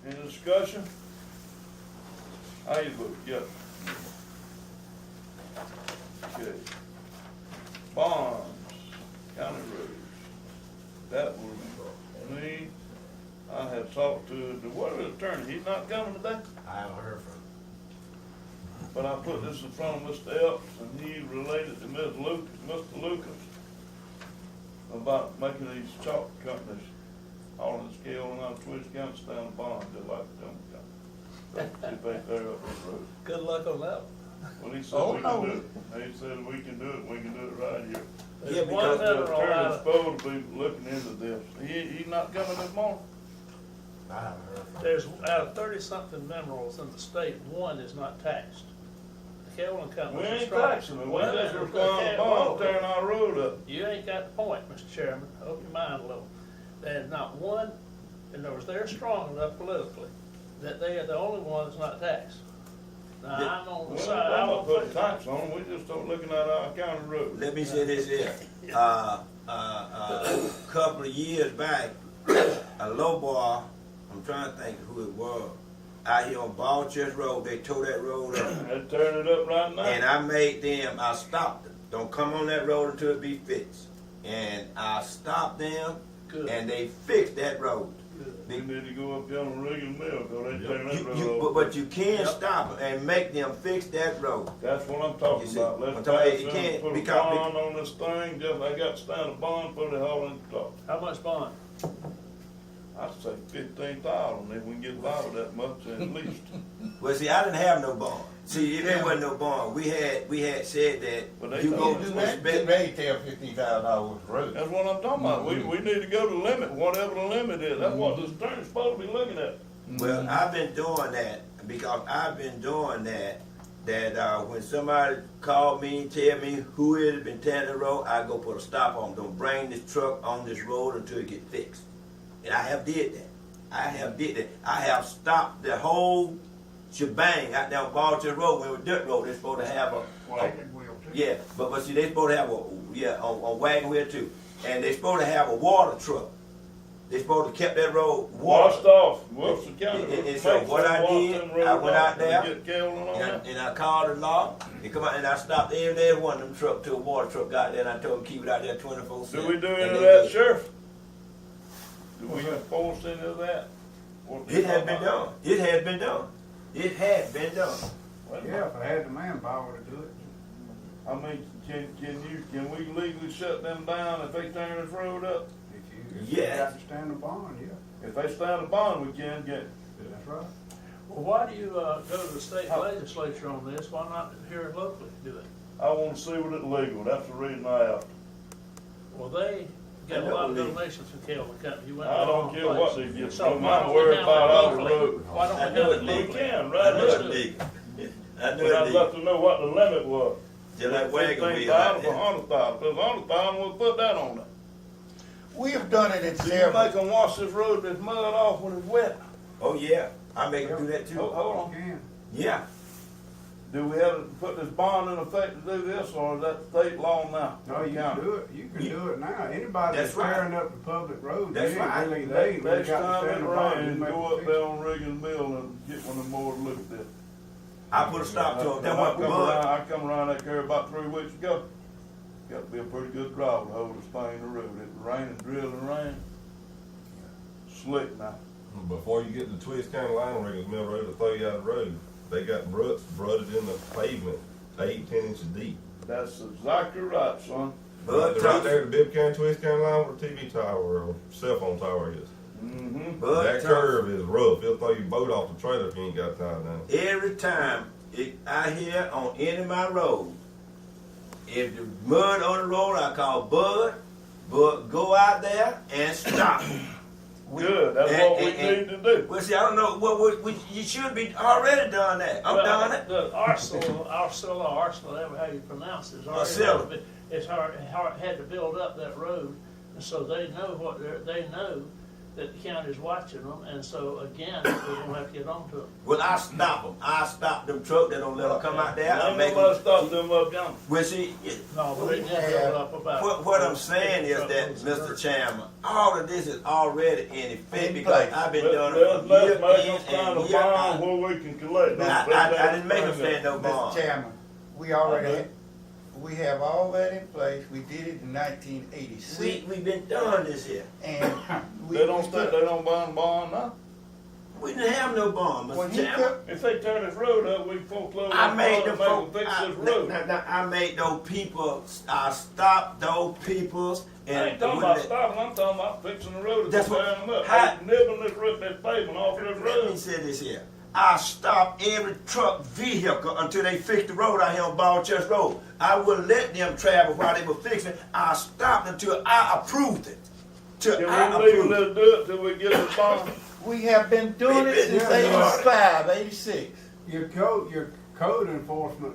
Any discussion? How you vote? Yes. Okay. Bonds, county roads. That was me. I had talked to the water attorney. He's not coming today, I haven't heard from him. but I put this in front of Mr. Epps, and he related to Mr. Lucas about making these chalk companies hauling scale and on Twiggs County down the bond, just like them county. See if they tear up this road. Good luck on that. Well, he said we can do it. He said we can do it. We can do it right here. There's one Because the federal attorney's law. supposed to be looking into this. He's not coming this morning. I haven't heard from him. There's, out of 30-something minerals in the state, one is not taxed. The Kaolin We Company is ain't strong. taxing it. We Well, just then, requiring okay, bonds well, tearing our road up. You ain't got the point, Mr. Chairman. Open your mind a little. There's not one, in other words, they're strong enough politically that they are the only one that's not taxed. Now, I'm on We the ain't side, talking I'm about gonna putting tax on them. We just start looking at our county road. Let me say this here. Couple of years back, a low bar, I'm trying to think who it was, out here on Ball Church Road, they tore that road up. They're tearing it up right now. And I made them, I stopped them. Don't come on that road until it be fixed. And I stopped them, Good. and they fixed that road. We need to go up there on Reagan Mill, because they tearing that road You, up. but you can Yep. stop them and make them fix that road. That's what I'm talking You see, about. Let's I'm talking about pass you them, can't put a become- bond on this thing, just like I got to stand a bond, put it all in the top. How much bond? I'd say 15,000 if we can get by with that much at least. Well, see, I didn't have no bond. See, if there wasn't no bond, we had said But that they you told go us do what this. They tell $15,000 for road. That's what I'm talking about. We need to go to the limit, whatever the limit is. That's what the attorney's supposed to be looking at. Well, I've been doing that because I've been doing that. When somebody called me and tell me who it has been tearing the road, I go put a stop on them. Don't bring this truck on this road until it get fixed. And I have did that. I have stopped the whole shebang out there on Baltimore Road. When it was dirt road, they're supposed to have a Wagon wheel too. yeah, but see, they supposed to have on wagon wheel too, and they supposed to have a water truck. They supposed to keep that road Washed water. off, Wilson County. And so what I did, I went out there, Get Kaolin on that. and I called the law. They come out and I stopped every last one of them truck to a water truck out there, and I told them keep it out there 24/7. Do we do any And of they that, did. Sheriff? Do we enforce any of that? It has been done. It has been done. It has been done. Well, Yeah, if I had the manpower to do it. I mean, can we legally shut them down if they tear this road up? If you Yeah. got to stand the bond, yeah, If they stand a bond, we can get. that's right. Well, why do you go to the state legislature on this? Why not here locally do it? I want to see what it's legal. That's the reason I asked. Well, they get a lot of donations from Kaolin Company. You went I to the don't wrong care place. what they get So from. why I'm don't we worried handle about it our locally? road. Why don't we I handle know it it We locally? can, I right? know Let's it's do it. legal. I know But I'd it's like legal. to know what the limit was. Just like wagon wheel 15,000 out for there. 100,000. If it's 100,000, we'll put that on there. We have done it in Do you several. make them wash this road, this mud off when it's wet? Oh yeah, I make them do that too. Hold on. You can. Yeah. Do we have to put this bond in effect to do this, or is that state law now? No, you can do it, you can do it now. Anybody That's that's right. tearing up the public road, That's they ain't right. really, they ain't really Next got to time stand it the bond. rains, You make go a up fix. there on Reagan Mill and get one of them more to look at this. I put a stop to them. I Them what come mud. around, I come around that curve about 3 weeks ago. Got to be a pretty good driver to hold this thing in the road. It was raining, drilling rain. Slick now. Before you get to the Twiggs County line on Reagan's Mill Road, to throw you out of the road, they got ruts rutted in the pavement, 8-10 inches deep. That's exactly right, son. Bud Right there Thompson. at the Bibb County Twiggs County line where the TV tower or cell phone tower is. Mm-hmm. Bud That Thompson. curve is rough. It'll throw your boat off the trailer if you ain't got time down. Every time I hear on any of my roads, if the mud on the road, I call Bud. Bud, go out there and stop. Good, that's And- what we and- need to do. Well, see, I don't know. You should be already done that. I'm done it. The Arsenal, whatever how you pronounce it, Arsenal. it's hard, had to build up that road, and so they know that the county's watching them, and so again, we're gonna have to get on to them. Well, I stop them. I stop them trucks that don't let them come out there. I Ain't make nobody them. stop them up yonder. Well, see, No, but they just build up about. what I'm saying is that, Mr. Chairman, all of this is already in effect In because place. I've been Let's doing it for make year them in stand a and year bond out. where we can collect them. I didn't make them stand no bond. Mr. Chairman, we already, we have all that in place. We did it in 1986. We've been doing this here. And we. They don't think they don't buy bond now? We didn't have no bond, When Mr. he Chairman. took, If they tear this road up, we foreclose. I on made it, them make folk, fix this I road. made those people, I stopped those peoples I and. ain't talking about stopping, I'm talking about fixing the road and That's what- tearing them up. how- They nibbling this road, this pavement off of this Let me road. say this here. I stopped every truck vehicle until they fixed the road out here on Ball Church Road. I wouldn't let them travel while they were fixing it. I stopped until I approved it. Till I Can we leave approved them it. to do it till we get the bond? we have been doing it since Yeah. 85, 86. Your code enforcement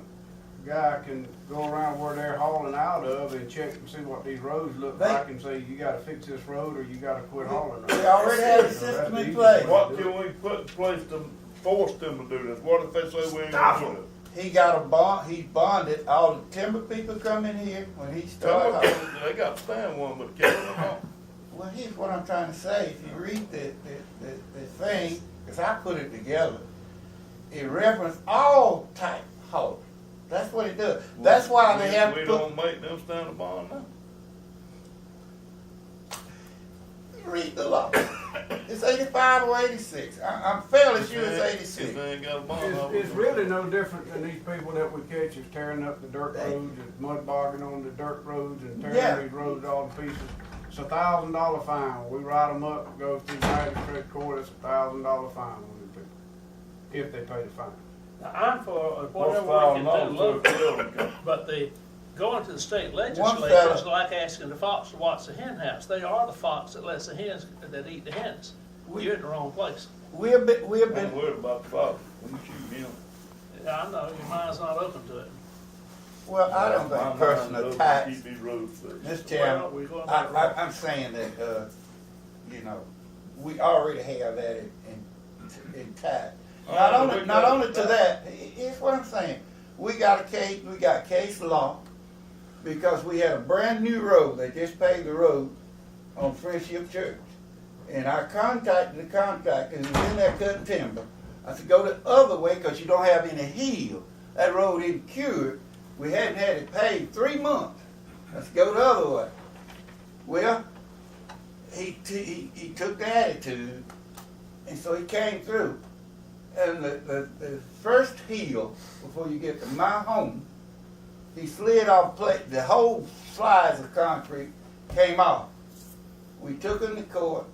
guy can go around where they're hauling out of and check and see what these roads look They- like and say, you gotta fix this road or you gotta quit hauling We it. already have a That's system the in easy place. way. What can we put in place to force them to do this? What if they say we ain't Stop gonna do them. it? He got a bond, he bonded, all the timber people come in here when he started. Tell them they got to stand one, but killing them off. Well, here's what I'm trying to say. If you read the thing, because I put it together, it references all type haulers. That's what it does. That's why they have We to put, don't make them stand a bond now. read the law. It's 85 or 86. I'm fairly sure it's If 86. they ain't got a bond, how we It's gonna- really no different than these people that we catch is tearing up the dirt roads and mud bogging on the dirt roads and Yeah. tearing these roads all to pieces. It's $1,000 fine. We write them up, it goes through magistrate court, it's $1,000 fine when they pay, if they pay the fine. Now, I'm for What's whatever we can $1,000 do to a locally, building company? but the, going to the state One legislature fella- is like asking the fox to watch the hen house. They are the fox that lets the hens, that eat the hens. You're in the wrong place. We have been, I ain't worried about the father. When you shoot him. Yeah, I know, your mind's not open to it. well, I don't My think mind Pearson doesn't attacks. Keep these roads fixed. Mr. Well, Chairman, we're going that route. I'm saying that, you know, we already have that in tact. Not only to that, here's what I'm saying. We got case law because we had a brand new road. They just paved the road on Friendship Church. And I contacted the contractor who was in there cutting timber. I said, go the other way because you don't have any hill. That road isn't cured. We hadn't had it paved 3 months. Let's go the other way. Well, he took the attitude, and so he came through. And the first hill, before you get to my home, he slid off plate. The whole slides of concrete came off. We took him to court,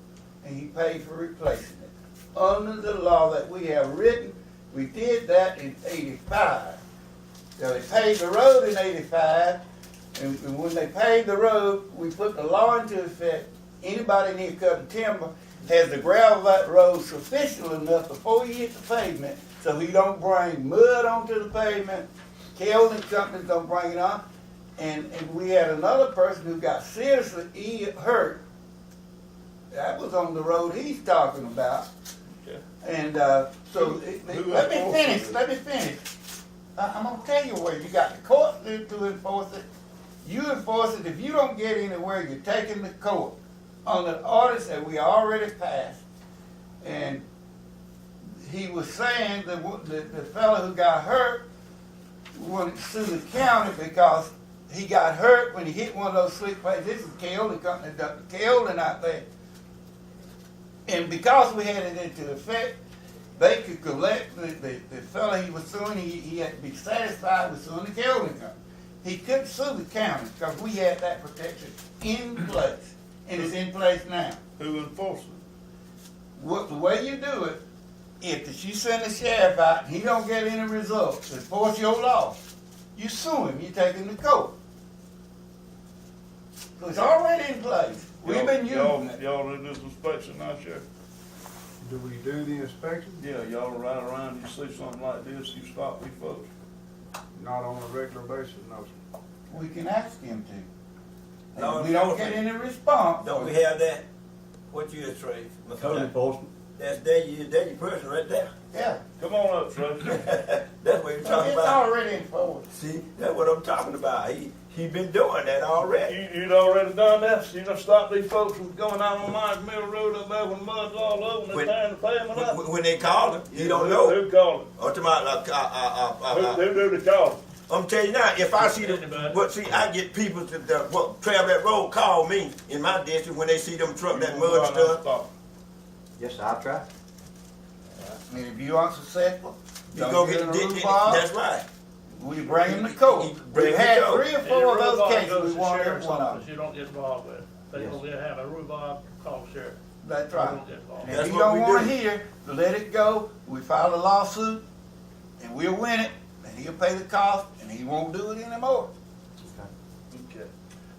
and he paid for replacing it. Under the law that we have written, we did that in 85. So they paved the road in 85, and when they paved the road, we put the law into effect. Anybody near cutting timber has to gravel that road sufficient enough before you hit the pavement, so he don't bring mud onto the pavement. Kelvin companies don't bring it on. And we had another person who got seriously hurt. That was on the road he's talking about. Okay. And Who let me enforces it? finish. I'm gonna tell you where you got the court to enforce it. You enforce it. If you don't get anywhere, you're taking the court on the orders that we already passed. And he was saying that the fellow who got hurt wanted to sue the county because he got hurt when he hit one of those slick plates. This is Kelvin company, Dr. Kelvin out there. And because we had it into effect, they could collect the fellow he was suing. He had to be satisfied with suing the Kelvin company. He couldn't sue the county because we had that protection in place, and it's in place now. Who enforces it? The way you do it, if you send the sheriff out and he don't get any results to enforce your law, you sue him. You take him to court. So it's already in place. We've been using it. Y'all do this inspection now, Sheriff? Do we do the inspection? Yeah, y'all ride around, you see something like this, you stop these folks. Not on a regular basis, no, sir. We can ask him to. No, And we don't get any response. Don't we have that? What you is, Trey? Code enforcement. That's your person right there. Yeah, Come on up, Trey. That's what you're talking it's about. already enforced. See, that's what I'm talking about. He been doing that already. You'd already done that, you know, stop these folks from going out on Myers Mill Road up there when mud's all over and When- they're tearing the pavement up. When they call him, he don't know. Who called I'm talking about, him? Who did they call him? I'm telling you now, if I see Anybody. I get people to travel that road call me in my district when they see them truck that mud stuff. Yes, sir, I tried. And if you unsuccessful, You don't go get get a the rhubarb, That's right. we bring them to court. Bring We them to had court. 3 or 4 of those Rhubarb cases, goes we to won every sheriff's one of office, them. you don't get involved with. They Yes. gonna have a rhubarb, call sheriff. That's You right. don't get involved. And That's if you what don't we wanna do. hear, let it go, we file a lawsuit, and we'll win it, and he'll pay the cost, and he won't do it anymore. Okay.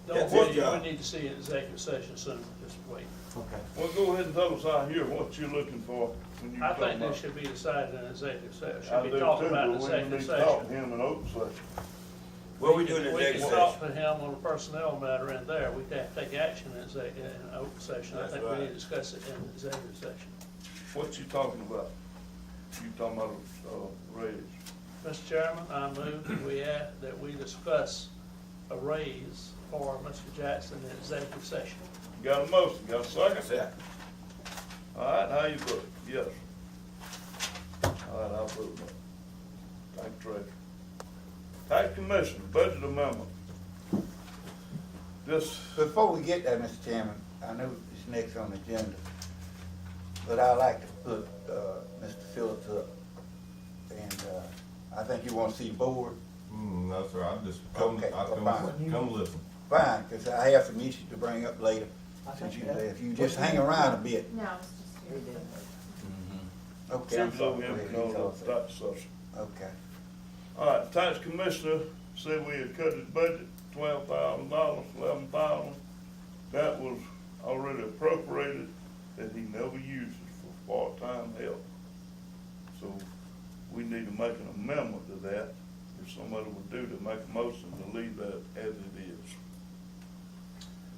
Don't That's worry, his job. we need to see an executive session soon, just wait. Okay. Well, go ahead and tell us out here what you're looking for when you I talk think about. this should be decided in executive session, I should do be talked too, about in but we executive need to talk to session. him in open session. What we doing in We executive can talk session? to him on a personnel matter in there, we can take action in open session, I That's think we right. need to discuss it in executive session. What you talking about? You talking about, raise? Mr. Chairman, I move that we discuss a raise for Mr. Jackson in executive session. Got a motion, got a second? Yeah. All right, how you vote? Yes. All right, I'll vote no. Thank you, Trey. Tax Commission, budget amendment. This, Before we get there, Mr. Chairman, I know it's next on the agenda, but I'd like to put, Mr. Phillips up. And, I think you wanna see the board, No, sir, I just come, Okay, I fine. come listen. fine, cause I have some issues to bring up later, since you, if you just hang around a bit. No, it's just here. Okay, I'm seems over sorry. here, Go ahead, no, he's all set. tax session. Okay. All right, tax commissioner said we had cut his budget $12,000, $11,000. That was already appropriated, that he never uses for part-time help. So we need to make an amendment to that, if somebody would do to make a motion to leave that as it is.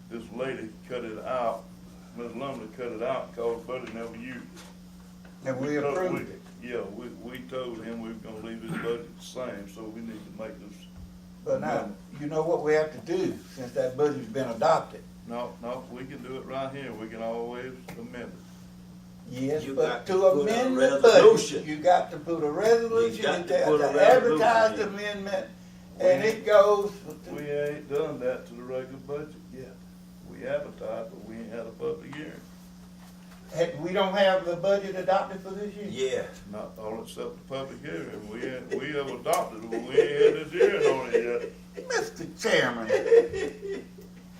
This lady cut it out, Ms. Lumley cut it out because Buddy never used it. And we approved it. Yeah, we told him we were gonna leave his budget the same, so we need to make this. But now, you know what we have to do, since that budget's been adopted? No, we can do it right here, we can always amend it. Yes, You but got to to put a amend the resolution. budget, you got to put a resolution, You got and to put a advertise the resolution. amendment, and it goes. We ain't done that to the regular budget yet. We advertised, but we ain't had a public hearing. We don't have the budget adopted for this year? Yeah. Not all except the public hearing. We have adopted it, but we ain't had this hearing on it yet. Mr. Chairman,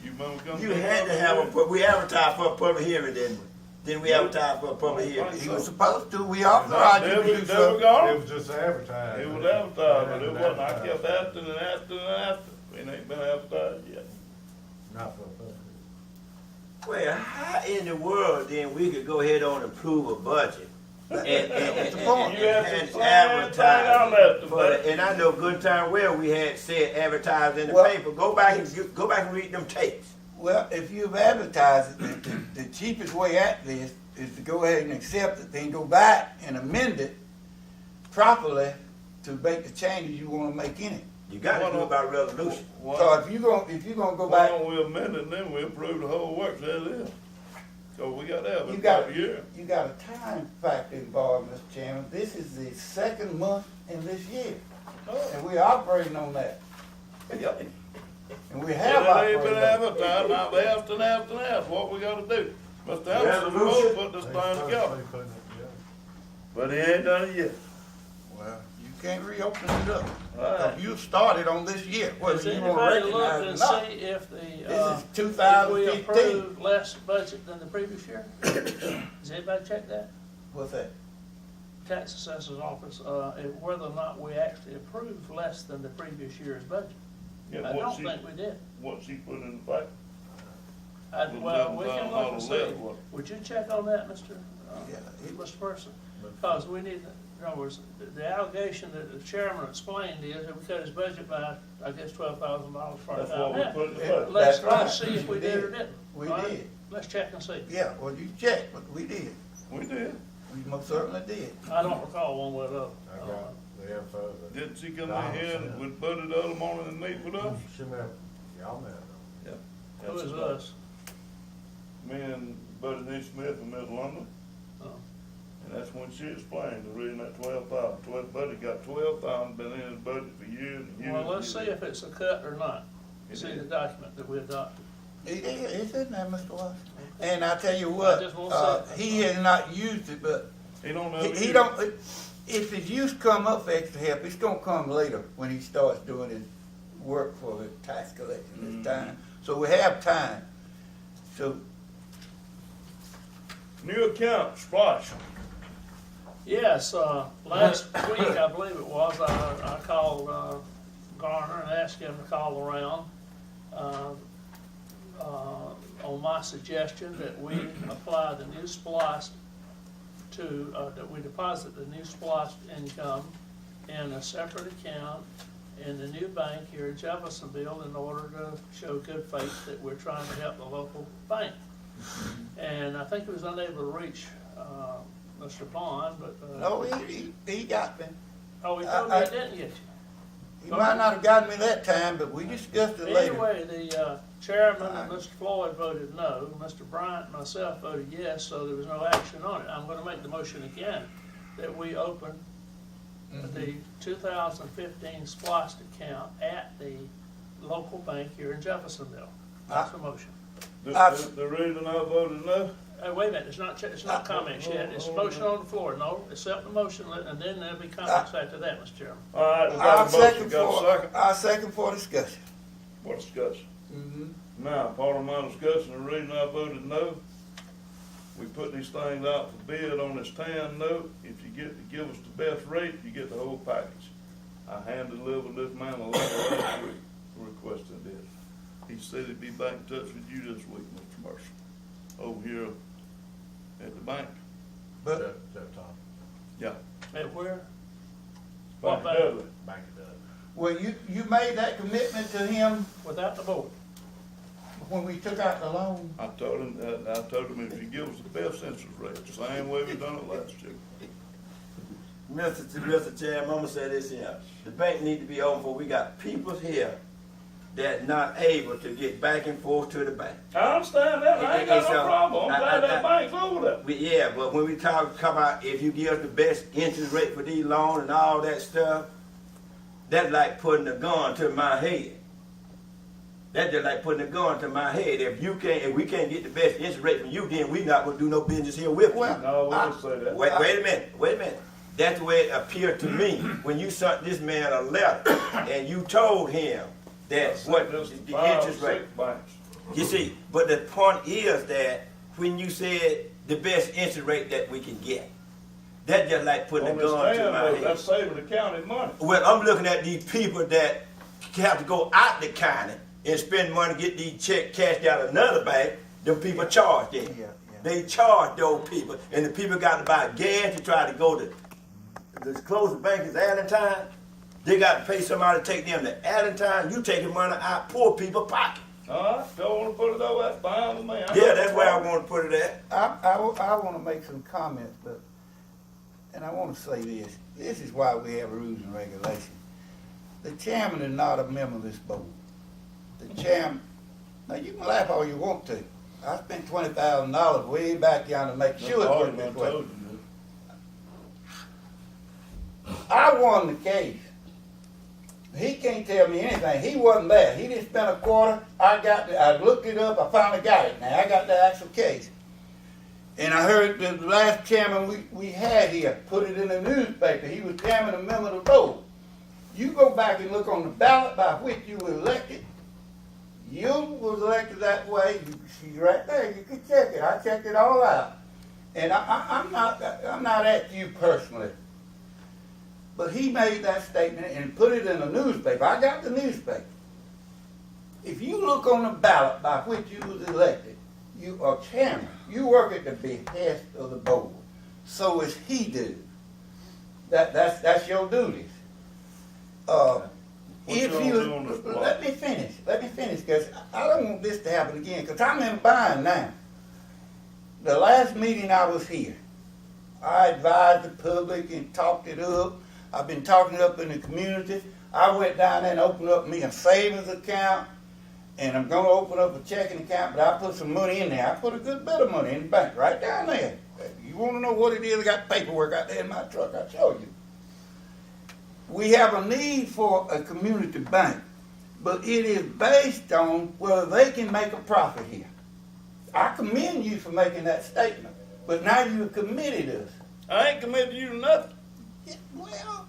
You remember coming? You to the had to public have hearing? we advertised for a public hearing, didn't we? Then we advertised for a public hearing. he was supposed to, we authorized you to do There we something. go. It was just advertised. It was advertised, but it wasn't. I kept asking and asking and asking. It ain't been advertised yet. Not for a public. Well, how in the world then we could go ahead on and approve a budget? And the point. You have to and explain everything I left advertise. today. And I know good time well we had said advertised in the Well- paper. Go back and read them tapes. Well, if you've advertised it, the cheapest way at this is to go ahead and accept it, then go back and amend it properly to make the changes you wanna make in it. You got to do it by resolution. So Why if you're gonna go why back, don't we amend it and then we approve the whole works as is? So we got to have you it got, every year. you got a time factor involved, Mr. Chairman. This is the second month in this year, and we're operating on that. Yep. And we have It ain't operated been on it. advertised, now they have to ask what we gotta do. Mr. Anderson supposed to put this thing together, but he ain't done it yet. Well, you can't reopen it up, All right. because you started on this year, Has whether you wanna anybody looked recognize it or and not. see if This is if we 2015. approved less budget than the previous year? Has anybody checked that? What's that? Tax assessor's office, whether or not we actually approved less than the previous year's budget? Yeah, I what don't she, think we did. what she put in the paper. Well, we can look and see. $11,000. Would you check on that, Mr. Yeah, it- Mr. Pearson? Because we need, in other words, the allegation that the chairman explained is that we cut his budget by, I guess, $12,000 for That's our what we time. put in the Yeah. paper. Let's That's right. see if we did or didn't. We All right? did. Let's check and see. Yeah, well, you checked, but we did. We did. We most certainly did. I don't recall one way or the other. I got the info. Didn't she come in here and with Buddy the other morning and meet with us? Y'all met. Who is us? Me and Buddy D. Smith and Miss London. Oh. And that's when she explained the reason that 12,000. Buddy got 12,000, been in his budget for years and years. Well, let's see and years. if it's a cut or not. It See is. the document that we adopted. It's in there, Mr. Watson. And I tell you I just won't what, say it. he has not used it, but He don't know. he don't, if his use come up for extra help, it's gonna come later when he starts doing his work for the tax collection this time. So we have time. So, New account, Splash. Yes, last week, I believe it was, I called Garner and asked him to call around on my suggestion that we apply the new S.P.L.O.S.T to, that we deposit the new S.P.L.O.S.T income in a separate account in the new bank here in Jeffersonville in order to show good faith that we're trying to help the local bank. And I think he was unable to reach Mr. Bond, but. no, he got me. Oh, he told me he didn't get you. He might not have gotten me that time, but we discussed it later. Anyway, the chairman and Mr. Floyd voted no, Mr. Bryant and myself voted yes, so there was no action on it. I'm gonna make the motion again, that we open the 2015 S.P.L.O.S.T account at the local bank here in Jeffersonville. That's the motion. The reason I voted no? Wait a minute, it's not comments yet, it's a motion on the floor. No, accept the motion, and then there'll be comments after that, Mr. Chairman. All right, we I'll got a motion, got a second. I'll second for discussion. For discussion. Mm-hmm. Now, part of my discussion, the reason I voted no, we put these things out for bid on this tan note. If you get to give us the best rate, you get the whole package. I hand-delivered this man a letter last week requesting this. He said he'd be back in touch with you this week, Mr. Mercer, over here at the bank. But Yeah. At where? Bank What bank? Dudley. well, you made that commitment to him Without the vote. when we took out the loan. I told him if you give us the best interest rate, the same way we done it last year. Mr. Chairman, I'm gonna say this here. The bank need to be open for, we got people here that not able to get back and forth to the bank. I understand that, I ain't got So, no problem, I'm glad that I- bank's over there. Yeah, but when we talk about if you give us the best interest rate for these loans and all that stuff, that's like putting a gun to my head. That's just like putting a gun to my head. If we can't get the best interest rate from you, then we not gonna do no business here with you. Well, No, we didn't say that. Wait a minute. That's the way it appeared to me when you sent this man a letter and you told him that what There's the 5 interest or rate. 6 banks. You see, but the point is that when you said the best interest rate that we can get, that's just like putting a On this gun to tan my note, head. that's saving the county money. Well, I'm looking at these people that have to go out the county and spend money to get these checks cashed out of another bank. Them people charge them. Yeah. They charge those people, and the people got to buy gas to try to go to the closest bank is Allentown. They got to pay somebody to take them to Allentown. You taking money out poor people's pocket. All right, don't wanna put it over, that's fine with me. Yeah, that's where I want to put it at. I want to make some comments, but, and I want to say this. This is why we have rules and regulations. The chairman is not a member of this board. The chairman, now you can laugh all you want to. I spent $20,000 way back down to make sure it worked this way. Told you. I won the case. He can't tell me anything. He wasn't there. He didn't spend a quarter. I looked it up. I finally got it. Now I got the actual case. And I heard the last chairman we had here put it in the newspaper. He was chairman and member of the board. You go back and look on the ballot by which you were elected. You was elected that way. She's right there. You can check it. I checked it all out. And I'm not at you personally. But he made that statement and put it in the newspaper. I got the newspaper. If you look on the ballot by which you was elected, you are chairman. You work at the behest of the board. So is he do. That's your duties. If y'all you doing this block? let me finish, because I don't want this to happen again. Because I'm in bind now. The last meeting I was here, I advised the public and talked it up. I've been talking it up in the community. I went down there and opened up me a savings account, and I'm gonna open up a checking account, but I put some money in there. I put a good bit of money in the bank, right down there. You wanna know what it is? I got paperwork out there in my truck, I'll show you. We have a need for a community bank, but it is based on whether they can make a profit here. I commend you for making that statement, but now you've committed us. I ain't committed you to nothing. Yeah, well,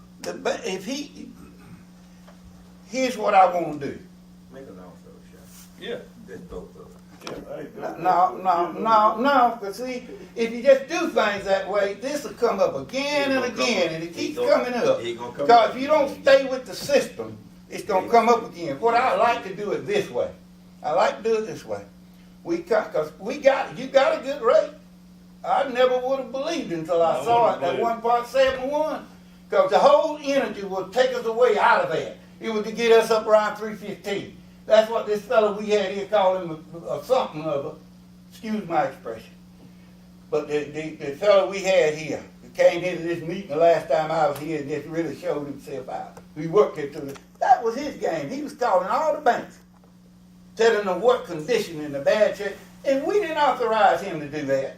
here's what I want to do. Make a long story short. Yeah. Let's both of them. Yeah, hey, No, because see, if you just do things that way, this will come up again and again, and it keeps coming up. Because if you don't stay with the system, it's going to come up again. What I like to do it this way. I like to do it this way. You got a good rate. I never would have believed it until I saw it at 1.71. Because the whole energy will take us away out of that. It was to get us up around 315. That's what this fellow we had here called him a something of a, excuse my expression. But the fellow we had here, who came into this meeting the last time I was here and just really showed himself out. We worked here to that was his game. He was calling all the banks, telling them what condition in the bad shape, and we didn't authorize him to do that.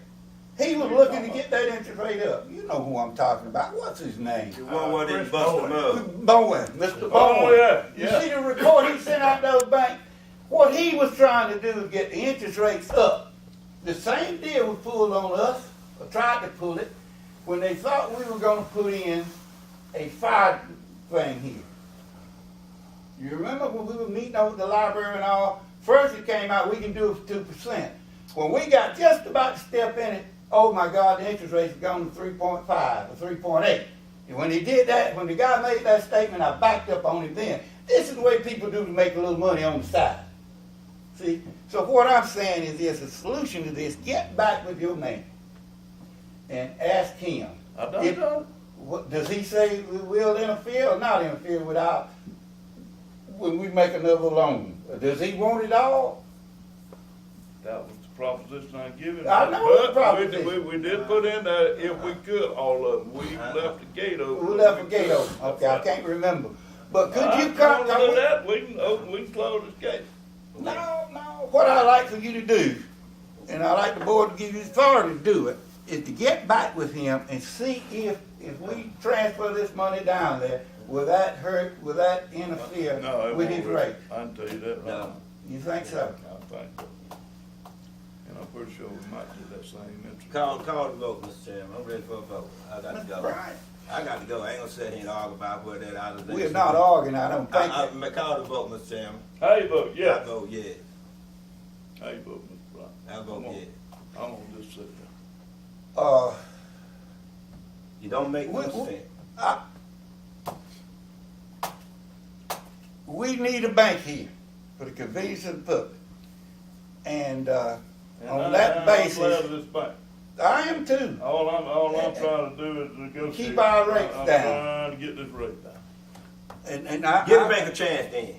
He was looking to get that interest rate up. You know who I'm talking about. What's his name? The one where they bust them up. Bowen, Mr. Bowen. Oh, yeah, yeah. You see the report he sent out those banks? What he was trying to do is get the interest rates up. The same deal was pulled on us, or tried to pull it, when they thought we were going to put in a fire thing here. You remember when we were meeting over at the library and all? First it came out we can do it for 2%. When we got just about to step in it, oh my God, the interest rate's gone to 3.5 or 3.8. And when he did that, when the guy made that statement, I backed up on him then. This is the way people do to make a little money on the side. See? So what I'm saying is there's a solution to this. Get back with your man and ask him. I done done. What, does he say we will interfere or not interfere without when we make another loan? Does he want it all? That was the proposition I give him. I know the But proposition. we did put in there if we could, all of them. We left the gate open. We left the gate open. Okay, I can't remember. But could you come come? to that? We can open, we can close this gate. No. What I like for you to do, and I like the board to give you the authority to do it, is to get back with him and see if we transfer this money down there, will that hurt, will that interfere No, it with won't his really. rate? I can tell you that right now. You think so? I think so. And I'm pretty sure we might do that same interest. Call the vote, Mr. Chairman. I'm ready for a vote. I got to Mr. go. Bryan, I got to go. I ain't gonna sit here and argue about where that out of we're not arguing, I don't think. Call the vote, Mr. Chairman. How you vote? I Yeah. vote yes. How you vote, Mr. Bryan? I vote Come on. yes. I'm gonna just sit there. You don't make no We- sense. We need a bank here for the convenience of the public. And And on that I'm basis, glad of this bank. I am too. All I'm trying to do is negotiate. Keep our rates I'm down. trying to get this rate down. And I, Give the bank a chance then.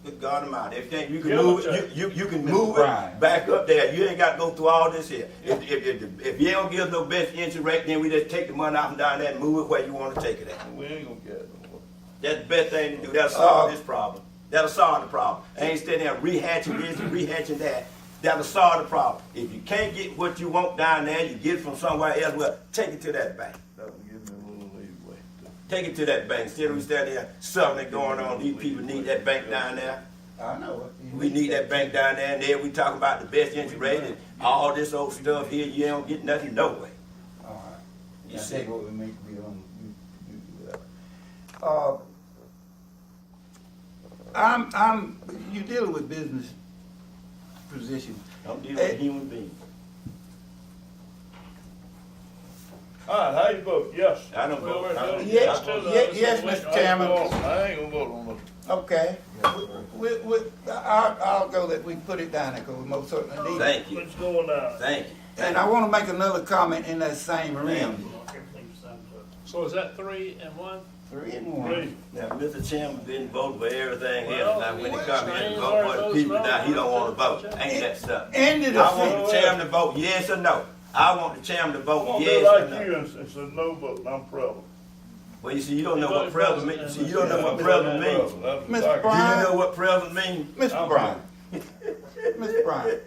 Good God Almighty. If you can Give 'em move a it, you can Mr. move Bryan. it back up there. You ain't got to go through all this here. If you don't give us no best interest rate, then we just take the money out and down there and move it where you want to take it at. We ain't gonna get it no more. That's the best thing to do. That'll solve this problem. That'll solve the problem. Ain't sitting there rehashing this and rehashing that. That'll solve the problem. If you can't get what you want down there, you get it from somewhere else, well, take it to that bank. That would give me a little leeway. Take it to that bank. Instead of we standing there, something going on. These people need that bank down there. I know it. We need that bank down there, and then we talk about the best interest rate and all this old stuff here. You don't get nothing no way. All right. You You see. say what we make to be on. You you're dealing with business positions. I'm dealing with human beings. All right, how you vote? Yes. I don't vote. Well, we're- Yes, still- yes, Mr. Chairman. I ain't gonna vote on this. Okay. I'll go that we put it down there because we most certainly need it. Thank you. What's going on? Thank you. And I want to make another comment in that same realm. So is that 3 and 1? 3 and 1. Three. Now, Mr. Chairman been voting for everything Well, else. Now, when it well, comes in strange to vote are for the those people, now he don't want to votes. vote. Ain't that something? End of I want the the chairman to vote yes or no. I want the chairman to I'm vote gonna do yes or like no. you and say no, but I'm president. Well, you see, you don't know what Vote president president. means. See, you don't know what Yeah, president I'm means. That's Mr. exactly- Do you Bryan? know what president means? Mr. Bryan, Mr. Bryan,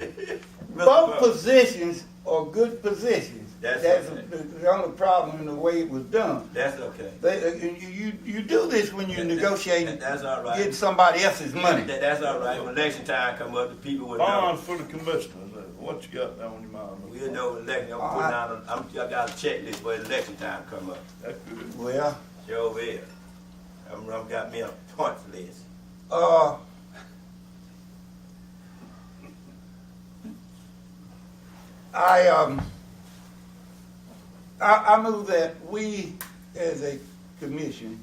Mr. both Buck? positions are good positions. That's That's okay. the only problem in the way it was done. That's okay. You do this when you're negotiating, That's all right. getting somebody else's money. That's all right. When election time come up, the people will know. Bonds for the commissioners, what you got down on your mind? We'll know when election. I'm putting down. I got a checklist for election time come up. That's good. Well, Sure will. I've got me a points list. I move that we, as a commission,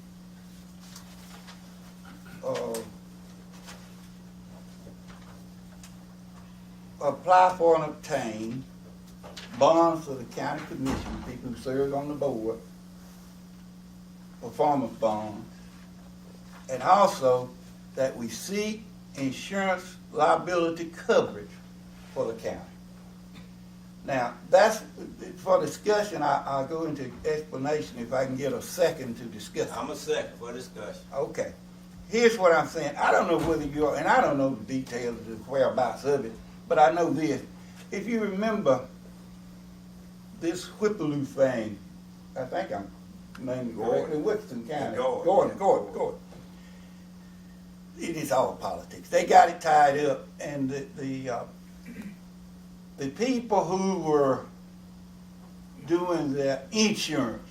apply for and obtain bonds for the county commission, people who serve on the board, performance bonds, and also that we seek insurance liability coverage for the county. Now, that's, for discussion, I'll go into explanation if I can get a second to discuss. I'm a second for discussion. Okay. Here's what I'm saying. I don't know whether you're, and I don't know the details of the whereabouts of it, but I know this. If you remember this Whippaloo thing, I think I'm named Gordon in Winston County. Gordon. It is all politics. They got it tied up, and the people who were doing the insurance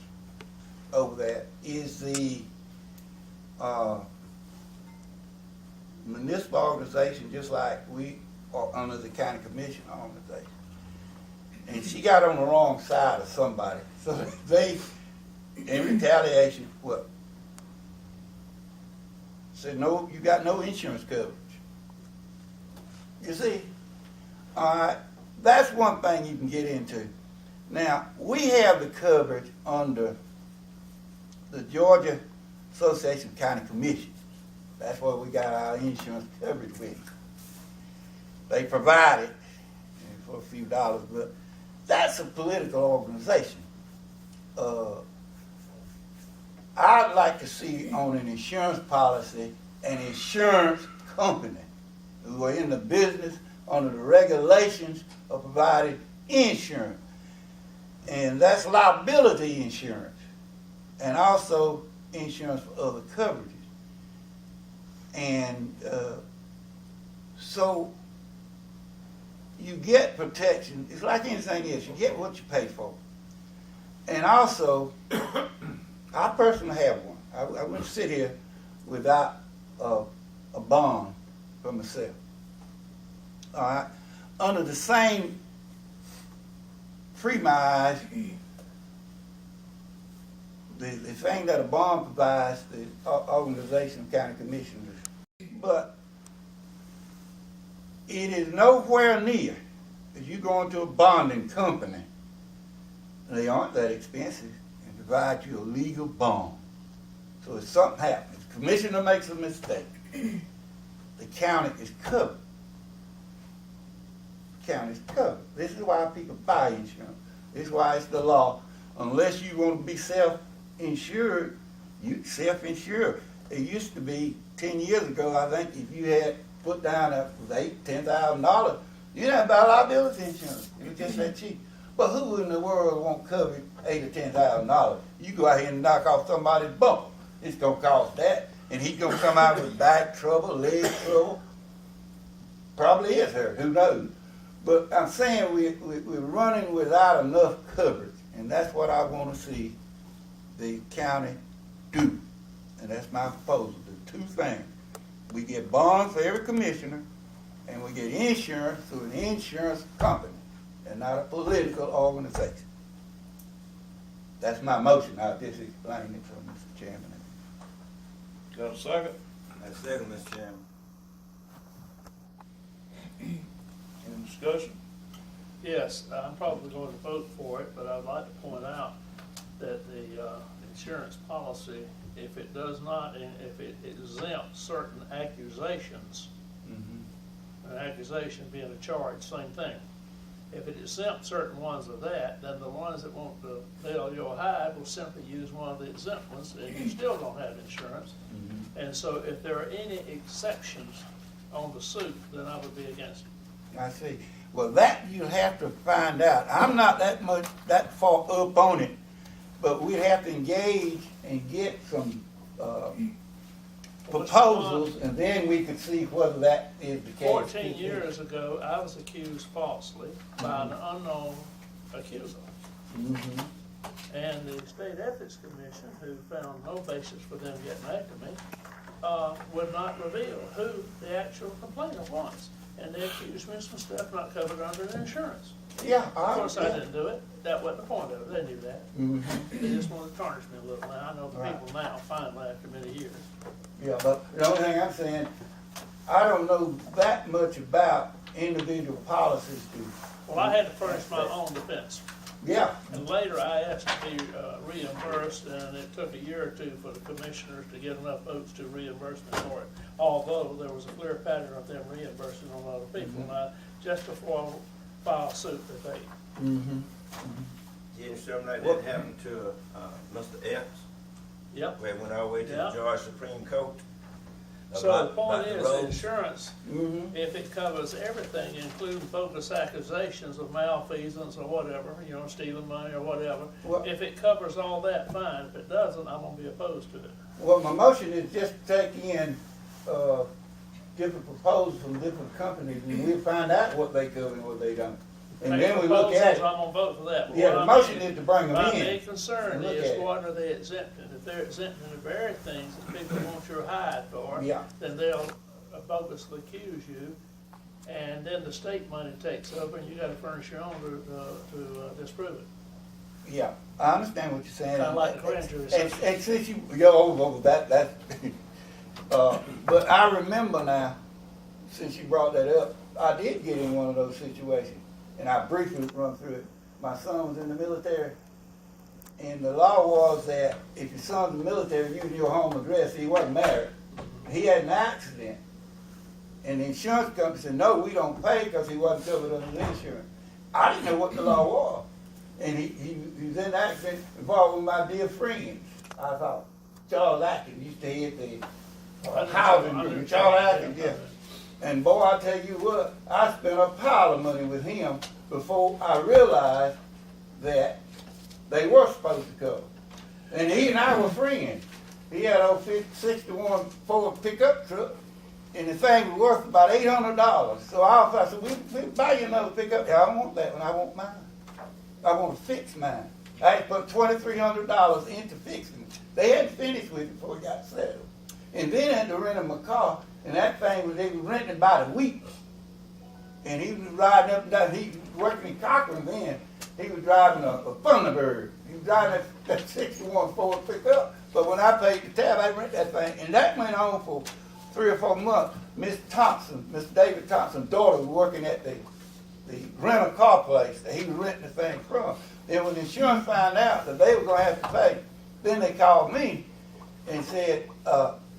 over that is the municipal organization, just like we are under the county commission organization. And she got on the wrong side of somebody. So they, in retaliation, what? Said, no, you got no insurance coverage. You see? All right. That's one thing you can get into. Now, we have the coverage under the Georgia Association of County Commissions. That's where we got our insurance coverage with. They provide it for a few dollars, but that's a political organization. I'd like to see on an insurance policy an insurance company who are in the business under the regulations of providing insurance. And that's liability insurance and also insurance for other coverages. And so you get protection. It's like anything else. You get what you pay for. And also, I personally have one. I wouldn't sit here without a bond for myself. All right? Under the same premise, the thing that a bond provides, the organization of county commissioners, but it is nowhere near, if you go into a bonding company, they aren't that expensive, and provide you a legal bond. So if something happens, the commissioner makes a mistake, the county is covered. The county is covered. This is why people buy insurance. This is why it's the law. Unless you want to be self-insured, you self-insure. It used to be 10 years ago, I think, if you had put down $8,000-$10,000, you didn't have to buy liability insurance. It was just that cheap. But who in the world won't cover $8,000 or $10,000? You go out here and knock off somebody's bumper. It's gonna cost that, and he's gonna come out with back trouble, leg trouble. Probably is hurt. Who knows? But I'm saying we're running without enough coverage, and that's what I want to see the county do. And that's my proposal. The two things. We get bonds for every commissioner, and we get insurance through an insurance company, and not a political organization. That's my motion. I'll just explain it for Mr. Chairman. Got a second? I second, Mr. Chairman. Any discussion? Yes, I'm probably going to vote for it, but I'd like to point out that the insurance policy, if it does not, and if it exempts certain accusations, an accusation being a charge, same thing. If it exempts certain ones of that, then the ones that want to bail your hide will simply use one of the exempt ones, and you still don't have insurance. And so if there are any exceptions on the suit, then I would be against it. I see. Well, that you have to find out. I'm not that far up on it, but we'd have to engage and get some proposals, and then we could see whether that is the case. 14 years ago, I was accused falsely by an unknown accuser. Mhm. And the State Ethics Commission, who found no basis for them getting after me, would not reveal who the actual complainant was. And they accused me of some stuff not covered under the insurance. Yeah, Of course, I didn't do it. That wasn't the point of it. They knew that. They just wanted to tarnish me a little. Now, I know the people now, finally, after many years. Yeah, but the only thing I'm saying, I don't know that much about individual policies to. Well, I had to furnish my own defense. Yeah, And later, I asked to be reimbursed, and it took a year or two for the commissioners to get enough votes to reimburse me for it. Although there was a clear pattern of them reimbursing on other people, and I, just before I filed suit, they paid. Didn't something like that happen to Mr. Epps, Yep. where it went all the way to Yeah. the Georgia Supreme Court? So the point about the is, roads? insurance, if it covers everything, including bogus accusations of malfeasance or whatever, you know, stealing money or whatever, Well- if it covers all that, fine. If it doesn't, I'm gonna be opposed to it. well, my motion is just to take in, different proposals from different companies, and we'll find out what they cover and what they don't. And Make then we look at proposals, it. I'm gonna vote for that. But Yeah, what the I'm- motion is to bring them My in. big concern and look is, at it. what are they exempting? If they're exempting the very things that people want your hide for, Yeah. then they'll bogusly accuse you, and then the state money takes over, and you gotta furnish your own to disprove it. Yeah, I understand what you're saying. Kinda like the grand jury And, system. and since you're over that, but I remember now, since you brought that up, I did get in one of those situations, and I briefly run through it. My son was in the military, and the law was that if your son's in the military, using your home address, he wasn't married. He had an accident, and the insurance company said, no, we don't pay because he wasn't covered under the insurance. I didn't know what the law was. And he was in an accident involved with my dear friends. I thought, Charles Atkins used to head the housing group. Charles Atkins, yeah. And boy, I tell you what, I spent a pile of money with him before I realized that they were supposed to cover. And he and I were friends. He had a 61 Ford pickup truck, and the thing was worth about $800. So I said, we'll buy you another pickup. Yeah, I don't want that one, I want mine. I want to fix mine. I had put $2,300 into fixing it. They hadn't finished with it before it got settled. And then I had to rent him a car, and that thing they was renting about a week. And he was riding up and down, he was working in Cochran then. He was driving a Thunderbird. He was driving that 61 Ford pickup. But when I paid the tab, I rent that thing. And that went on for 3 or 4 months. Miss Thompson, Miss David Thompson's daughter was working at the rental car place that he was renting the thing from. Then when the insurance found out that they were gonna have to pay, then they called me and said,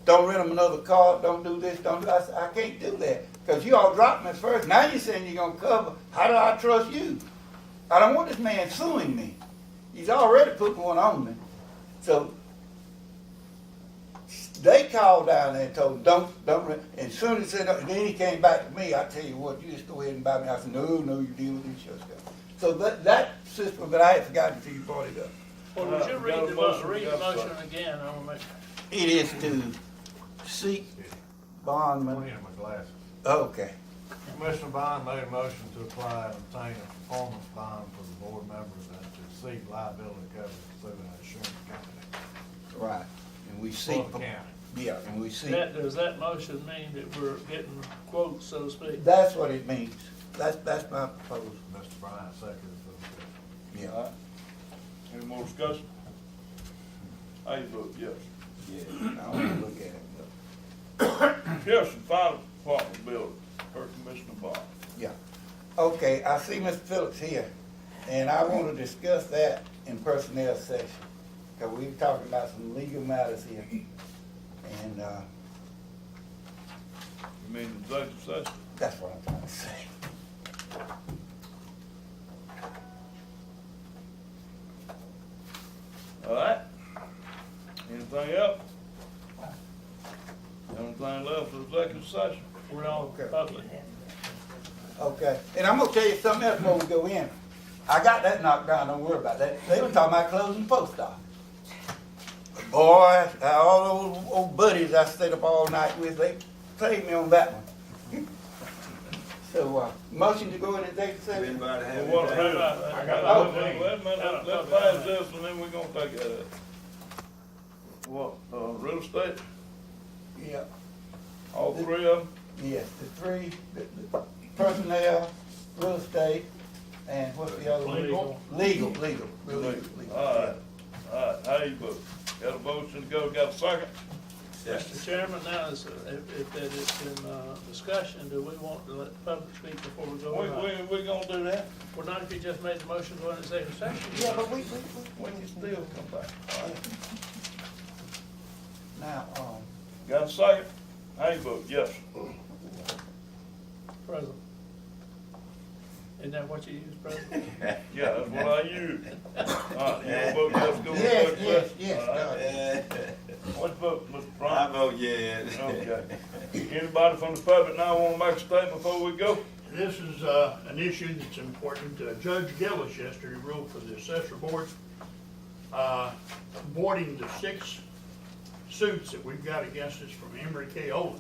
don't rent them another car, don't do this, don't do that. I said, I can't do that, because you all dropped me at first. Now you're saying you're gonna cover. How do I trust you? I don't want this man suing me. He's already put one on me. So they called down there and told him, don't rent. And soon as he said, and then he came back to me, I tell you what, you just go ahead and buy me. I said, no, you deal with the insurance company. So that system that I had forgotten until you brought it up. Well, would you got a read motion, the got a motion second. again? I wanna make, It is to seek bondman. Cleaning my glasses. Okay. Commissioner Bond made a motion to apply and obtain a performance bond for the board members and to seek liability coverage through an insurance company Right. And we for seek. the county. Yeah, and we seek. does that motion mean that we're getting quotes, so to speak? That's what it means. That's my proposal. Mr. Bryant seconded for the Yeah. All right. Any more discussion? How you vote, yes? I want to look at it. Pearson Fire Department building, per Commissioner Bond. Yeah. Okay, I see Mr. Phillips here, and I want to discuss that in personnel section, because we're talking about some legal matters here. And, You mean executive session? that's what I'm trying to say. Anything else? Anything left for executive session? We're all Okay. public. Okay, and I'm gonna tell you something else before we go in. I got that knocked down, don't worry about that. They were talking about closing the post office. Boy, all those old buddies I stayed up all night with, they played me on that one. So, motion to go in executive session? Anybody have Well, what anything? about I got let's pass this and then we're gonna take that up. What, real estate, Yeah, all three of them? yes, the three, the personnel, real estate, and what's the other one? Legal. Legal, real legal. All right, how you vote? Got a motion to go, got a second? Mr. Chairman, now, if that is in discussion, do we want to let the public speak before we go on? We gonna do that? Well, not if you just made the motion to go into executive session. Yeah, but we When you still come back. All right. now, Got a second? How you vote? Yes. President. Isn't that what you use, President? Yeah, that's what I use. All right, you vote yes, go with yes, that? yes, All right. What's vote, Mr. I Bryant? vote yes. Okay. Anybody from the public now want to make a statement before we go? This is an issue that's important. Judge Gillis yesterday ruled for the assessor board, boarding the 6 suits that we've got against us from Emory K. Olin.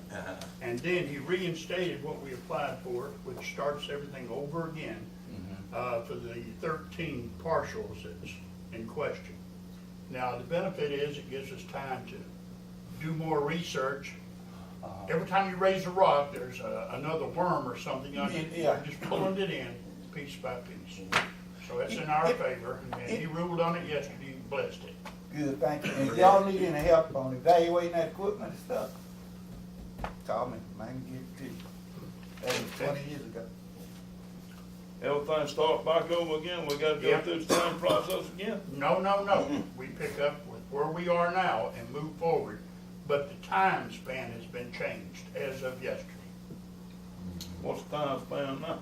And then he reinstated what we applied for, which starts everything over again for the 13 partials that's in question. Now, the benefit is it gives us time to do more research. Every time you raise a rock, there's another worm or something on it. Yeah. We're just pulling it in piece by piece. So it's in our favor, and he ruled on it yesterday and blessed it. good, thank you. And if y'all need any help on evaluating that equipment and stuff, call me, I can give it to you. That was 20 years ago. Everything start back over again, we gotta go Yeah. through the same process again? No, no, no. We pick up with where we are now and move forward, but the time span has been changed as of yesterday. What's the time span now?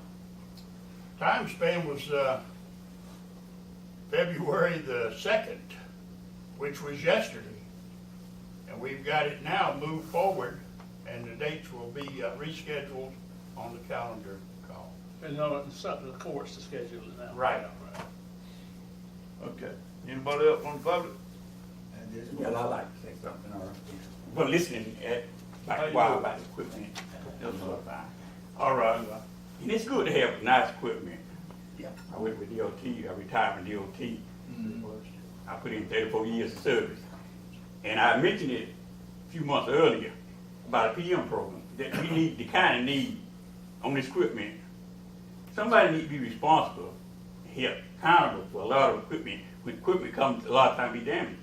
Time span was February the 2nd, which was yesterday. And we've got it now moved forward, and the dates will be rescheduled on the calendar call. And no, it's up to the courts to schedule it now. Right. Okay. Anybody else from the public? Well, I like to say something, all right. But listening at, How like, you wow, doing? about equipment, that's all fine. All right, and it's good to have nice equipment. Yeah. I went with DOT, I retired from DOT. I put in 34 years of service. And I mentioned it a few months earlier about a PM program that we need, the kind of need on this equipment. Somebody need to be responsible, held accountable for a lot of equipment. When equipment comes, a lot of times be damaged.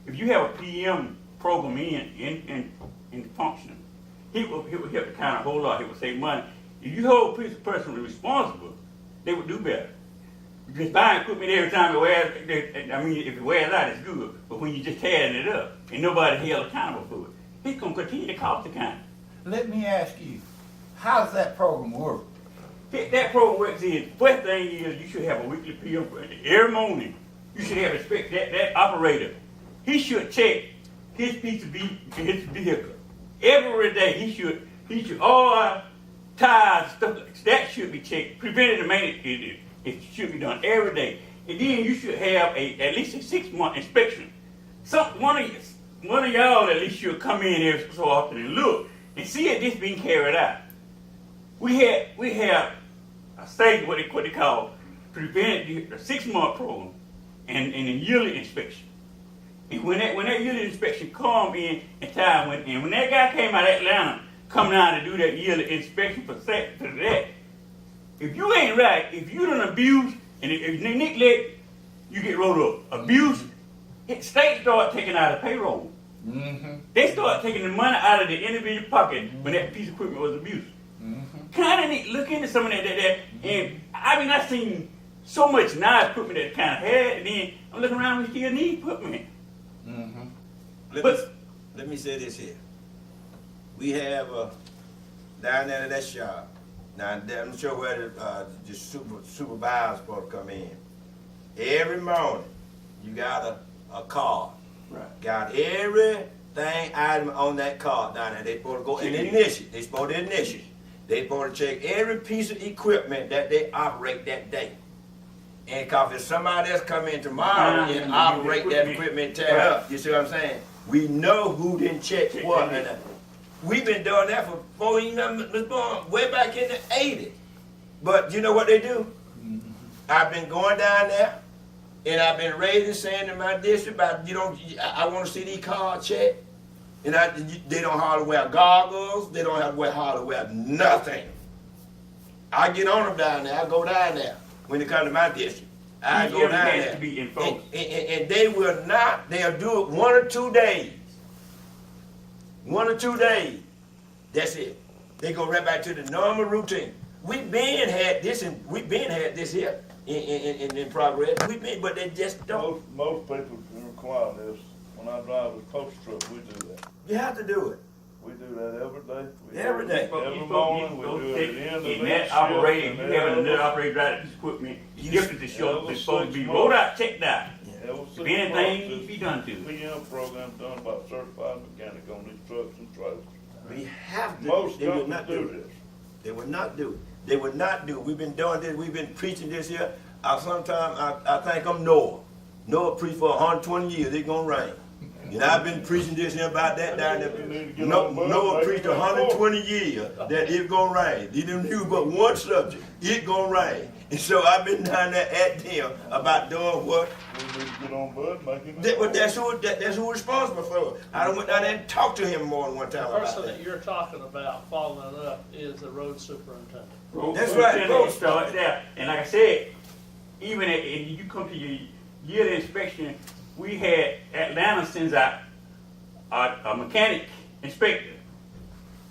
If you have a PM program in functioning, it will help the county a whole lot. It will save money. If you hold a person responsible, they would do better. Just buying equipment every time it wears, I mean, if it wears out, it's good. But when you just tearing it up and nobody held accountable for it, it's going to continue to cost the county. Let me ask you, how does that program work? That program works in, first thing is you should have a weekly PM every morning. You should have that operator. He should check his piece of his vehicle every day. He should all tires, stuff like that should be checked. Preventive maintenance, it should be done every day. And then you should have at least a 6-month inspection. One of y'all at least should come in every so often and look and see if this being carried out. We have a state what they call preventive, a 6-month program and a yearly inspection. And when that yearly inspection come in time, when that guy came out of Atlanta, come down to do that yearly inspection for that, if you ain't right, if you don't abuse, and if you neglect, you get rolled up. Abuse, state start taking out of payroll. They start taking the money out of the individual pocket when that piece of equipment was abused. Kind of need to look into some of that, and I've seen so much nice equipment that kind of had, and then I'm looking around, we still need equipment. Let me say this here. We have down there at that shop. Now I'm not sure where the supervisor's supposed to come in. Every morning, you got a card Right. Got everything item on that card down there. They supposed to go and initiate. They supposed to initiate. They supposed to check every piece of equipment that they operate that day. And cause if somebody else come in tomorrow and operate that equipment, tear up, you see what I'm saying? We know who didn't check what. And we've been doing that for 4 years, Ms. Bond, way back in the 80s. But you know what they do? I've been going down there, and I've been raising saying in my district about I want to see these cars checked. And they don't hardly wear goggles. They don't have to hardly wear nothing. I get on them down there. I go down there when they come to my district. I go down there. To be enforced. And they will not. They'll do it 1 or 2 days. 1 or 2 days. That's it. They go right back to the normal routine. We've been had this here in progress. But they just don't. Most people require this. When I drive a post truck, we do that. You have to do it. We do that every day. Every day. Every morning, we do it at the end of in each that shift. operating, you and have another every- operator drive this equipment, you different to show every it's supposed to 6 be rolled months. out, checked out. every If 6 anything months, needs to be done to it. PM program done by a certified mechanic on these trucks and trailers. We have to. Most They would companies not do do it. this. They would not do it. They would not do it. We've been doing this. We've been preaching this here. Sometimes I think I'm Noah. Noah preached for 120 years. It's gonna rain. And I've been preaching this here about that down there. Noah preached 120 years that it's gonna rain. He didn't use but one subject. It's gonna rain. And so I've been down there at them about doing what. We need to get on Bud, make it. But that's who we're responsible for. I done went down there and talked to him more than one time The about person that. that you're talking about following it up is the road superintendent. That's right, Road start there. And like I said, even if you come to your yearly inspection, we had Atlanta sends out a mechanic inspector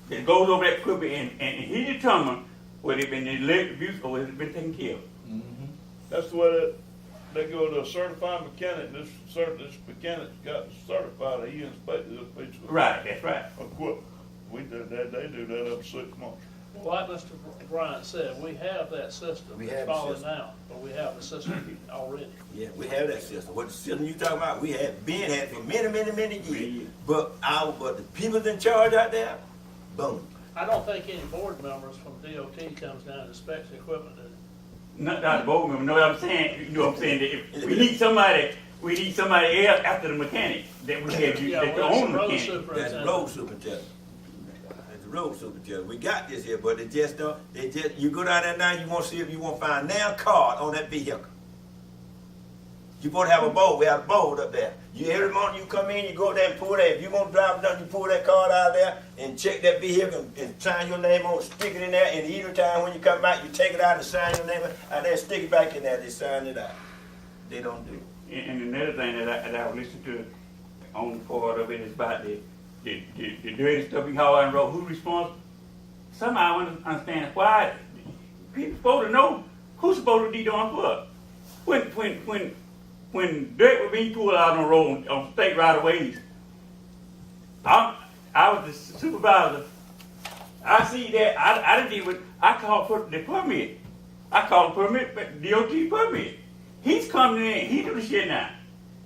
that goes over that equipment and he determines whether it's been neglect, abuse, or whether it's been taken care of. That's the way they go to a certified mechanic. This mechanic's got certified. He inspected this piece of Right, that's right. equipment. We do that. They do that up 6 months. Well, like Mr. Bryant said, we have that system We that's have the falling system. out, but we have the system already. Yeah, we have that system. What the system you talking about, we have been had for many Many years. years. But the people in charge out there, boom. I don't think any board members from DOT comes down and inspects the equipment. Not the board member, know what I'm saying? You know what I'm saying? That if we need somebody else after the mechanic that we have Yeah, that the well, it's own the road mechanic. That's the superintendent. road superintendent. That's the road superintendent. We got this here, but you go down there now, you want to see if you want to find now card on that vehicle. You supposed to have a board. We have a board up there. Every morning you come in, you go there and pull that. If you want to drive down, you pull that card out there and check that vehicle and sign your name on it, stick it in there, and either time when you come back, you take it out and sign your name and then stick it back in there, they sign it out. They don't do it. And another thing that I listened to on part of it is about the dirty stuff we haul on the road. Who's responsible? Somehow I want to understand why people supposed to know who's supposed to be doing what. When dirt was being pulled out on the road on state right of ways, I was the supervisor. I see that I didn't deal with. I called for the permit. I called the permit, but DOT permit. He's coming in. He do the shit now.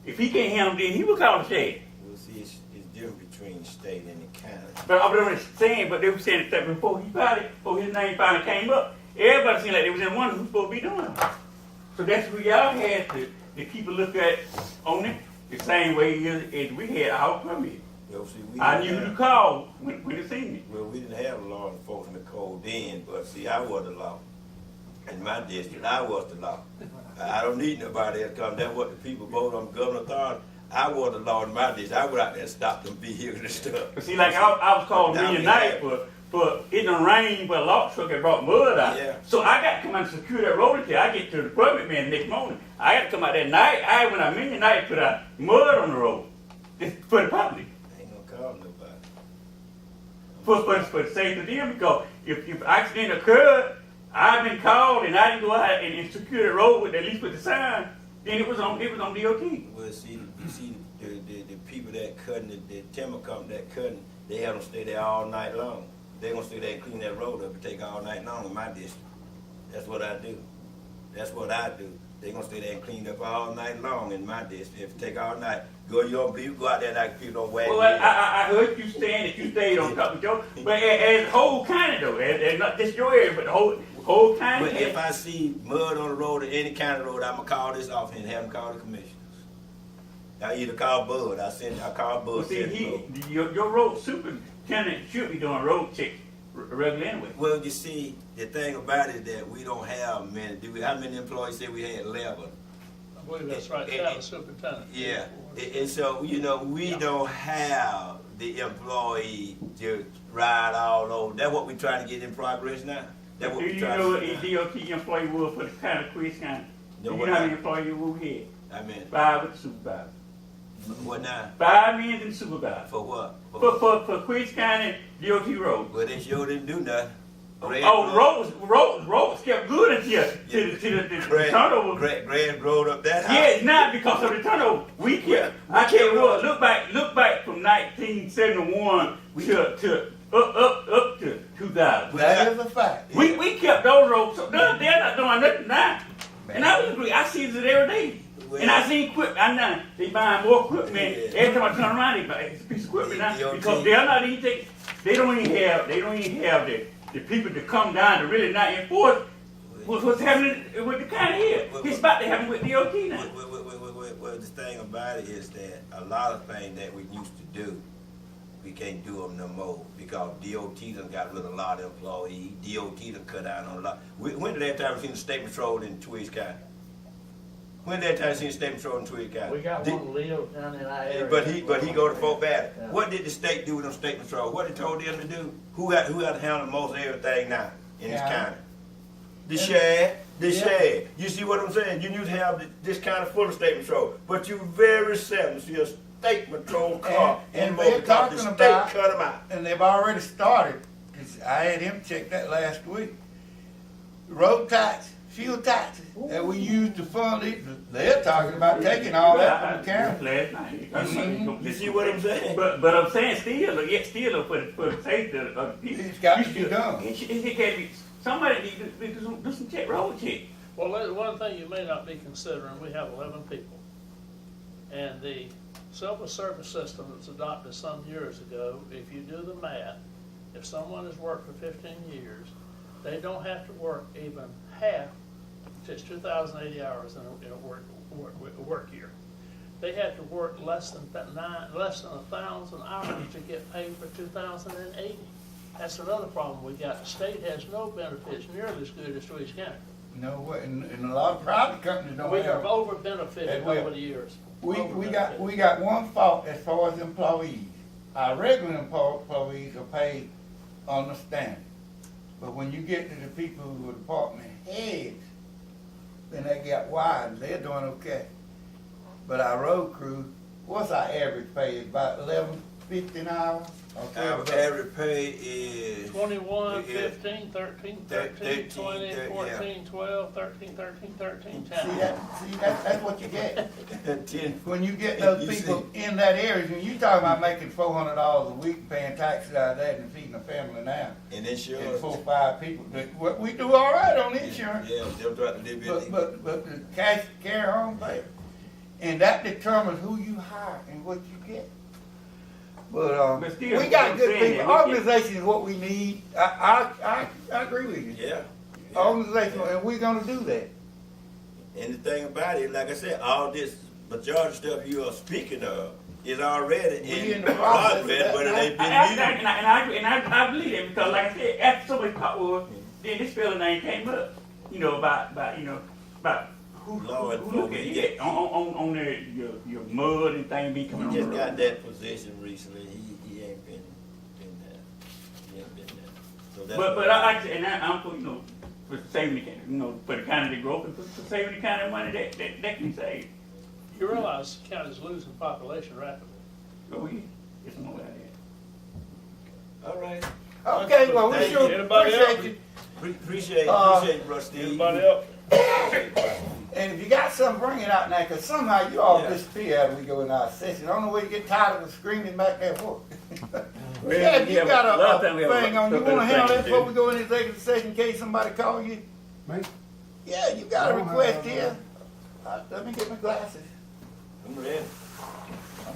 If he can't handle it, he will call the sheriff. Well, see, it's different between state and the county. But I was saying, but they were saying that before his name finally came up, everybody seemed like they was in one who's supposed to be doing it. So that's what y'all had the people look at on it the same way as we had our permit. Well, see, I knew who to call when they seen me. Well, we didn't have a law enforcement code then, but see, I was the law. In my district, I was the law. I don't need nobody else come. That's what the people vote on governor authority. I was the law in my district. I went out there and stopped them vehicles and stuff. But see, like I was called Now million we night have- for it done rain, but a log truck had brought mud out. Yeah. So I got to come out and secure that road until I get to the permit man the next morning. I got to come out that night. When I million night put out mud on the road just for the public. I ain't gonna call nobody. For the sake of them, because if accident occurred, I've been called and I didn't go out and secure the road with at least with the sign, then it was on DOT. Well, see, you see the people that cutting, the timber company that cutting, they have them stay there all night long. They gonna stay there and clean that road up and take all night long in my district. That's what I do. That's what I do. They gonna stay there and clean up all night long in my district. If it take all night, go your people, go out there like people don't wag Well, their head. I heard you saying that you stayed on top of Joe, but as the whole county though, as not just your area, but the whole county. But if I see mud on the road or any kind of road, I'ma call this office and have them call the commissioners. I either call Bud, I call Bud. Well, see, send Bud. your road superintendent should be doing road checks regularly anyway. Well, you see, the thing about it is that we don't have many. How many employees say we had 11? I believe that's right, down the superintendent. Yeah, and so, you know, we don't have the employee to ride all over. That's what we're trying to get in progress now. That's what Do we're you trying know to what do a DOT employee was for the county of Twiggs County? No, Do you what know how now? many employees we had? I mean, 5 with the supervisor. what now? 5 men and the supervisor. For what? For Twiggs County DOT road. Well, they sure didn't do nothing. Roads kept good until the turnover. Grand road up that high. Yeah, it's not because of the turnover. We kept. I tell you what. Look back from 1971 to up to 2000. That is a fact. We kept those roads. So they're not doing nothing now. And I would agree. I see it every day. And I seen equipment. I know they buying more equipment. Yeah. Every time I turn around, they buy a piece of equipment now DOT. because they're not even. They don't even have the people to come down to really not enforce what's happening with the county here. It's about to happen with DOT now. Well, the thing about it is that a lot of things that we used to do, we can't do them no more because DOT done got rid of a lot of employees. DOT done cut down on a lot. When did that time we seen the state patrol in Twiggs County? When did that time we seen the state patrol in Twiggs County? We got one live down in our area. But he go to Fort Valley. Yeah. What did the state do with them state patrol? What they told them to do? Who got to handle most everything now in this Yeah. county? The sheriff. You see what I'm saying? You need to have this kind of full of state patrol, but you very seldom see a state patrol car And in they're because the talking state about- cut them out. And they've already started, 'cause I had him check that last week. Road tax, fuel taxes that we use to fund it, they're talking about taking all that from the county. Last night. You see what I'm saying? But I'm saying still for the safety of the people. It's got to be done. It can't be. Somebody needs to do some road check. Well, one thing you may not be considering, we have 11 people. And the civil service system that was adopted some years ago, if you do the math, if someone has worked for 15 years, they don't have to work even half, just 2,080 hours in a work year. They have to work less than 1,000 hours to get paid for 2,080. That's another problem we got. The state has no benefits nearly as good as Twiggs County. No way, and a lot of private companies don't We have have. over benefited Well, over the years. We got one fault as far as employees. Our regular employees are paid on the standard. But when you get to the people who are department heads, then they got wide, they're doing okay. But our road crew, what's our average pay? It's about 11.50 an hour? Our average pay is 21, Yeah. 15, 13, 13, 20, 14, 12, 13, 13, 13, 10. That's what you get. 10. When you get those You people in that area, when you talking about making $400 a week, paying taxes out of that and feeding a family now, And and insurance. 4 or 5 people, we do all right on insurance. Yeah, they'll try to live in But the cash carry home pay, and that determines who you hire and what you get. But But still, we got I'm good saying people. that we Organization is what we need. I agree with you. Yeah. Organization, and we're gonna do that. And the thing about it, like I said, all this majority of stuff you are speaking of is already We in in the process of progress, that but it now. ain't been used. And I believe that because, like I said, after somebody caught was, then this fella name came up, about who look at it on your mud and thing be coming on He the just road. got that position recently. He ain't been there. He ain't been there. So that's But I'm for for saving the county, for the county growth and for saving the county money that can be saved. You realize the county's losing population rapidly. Oh yeah, it's more like that. all right. Okay, well, we Thank sure you. Anybody else? appreciate you. Appreciate you, Bro Steve. Anybody else? And if you got something, bring it out now, because somehow you all Yeah. disappear after we go in our session. I don't know where you get tired of us screaming back there for. Well, Yeah, if you yeah, got a lot of a times we have thing on, you something wanna handle to that do. before we go into executive session in case somebody call you? Me? Yeah, you got a I don't request have, here. Let me get my glasses. I'm ready.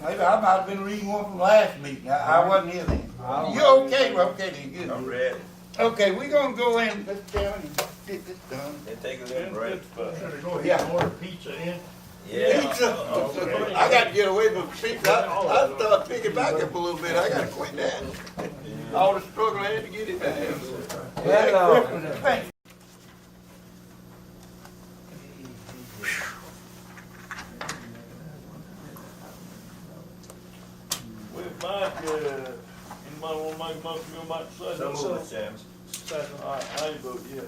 Maybe I might have been reading one from last meeting. I wasn't here then. You okay? Well, okay then, good. I'm ready. Okay, we're gonna go in, Mr. Chairman, and get this done. Let's take a little break. Should I go ahead Yeah. and order pizza in? Yeah. Pizza. Okay. I gotta get away from pizza. I start picking back up a little bit. I gotta quit that. All the struggle I had to get it down. Hello. Thank you. We're back, anybody wanna make a motion, go back to So session? move, Mr. Chairman. Second. All right, I vote yes.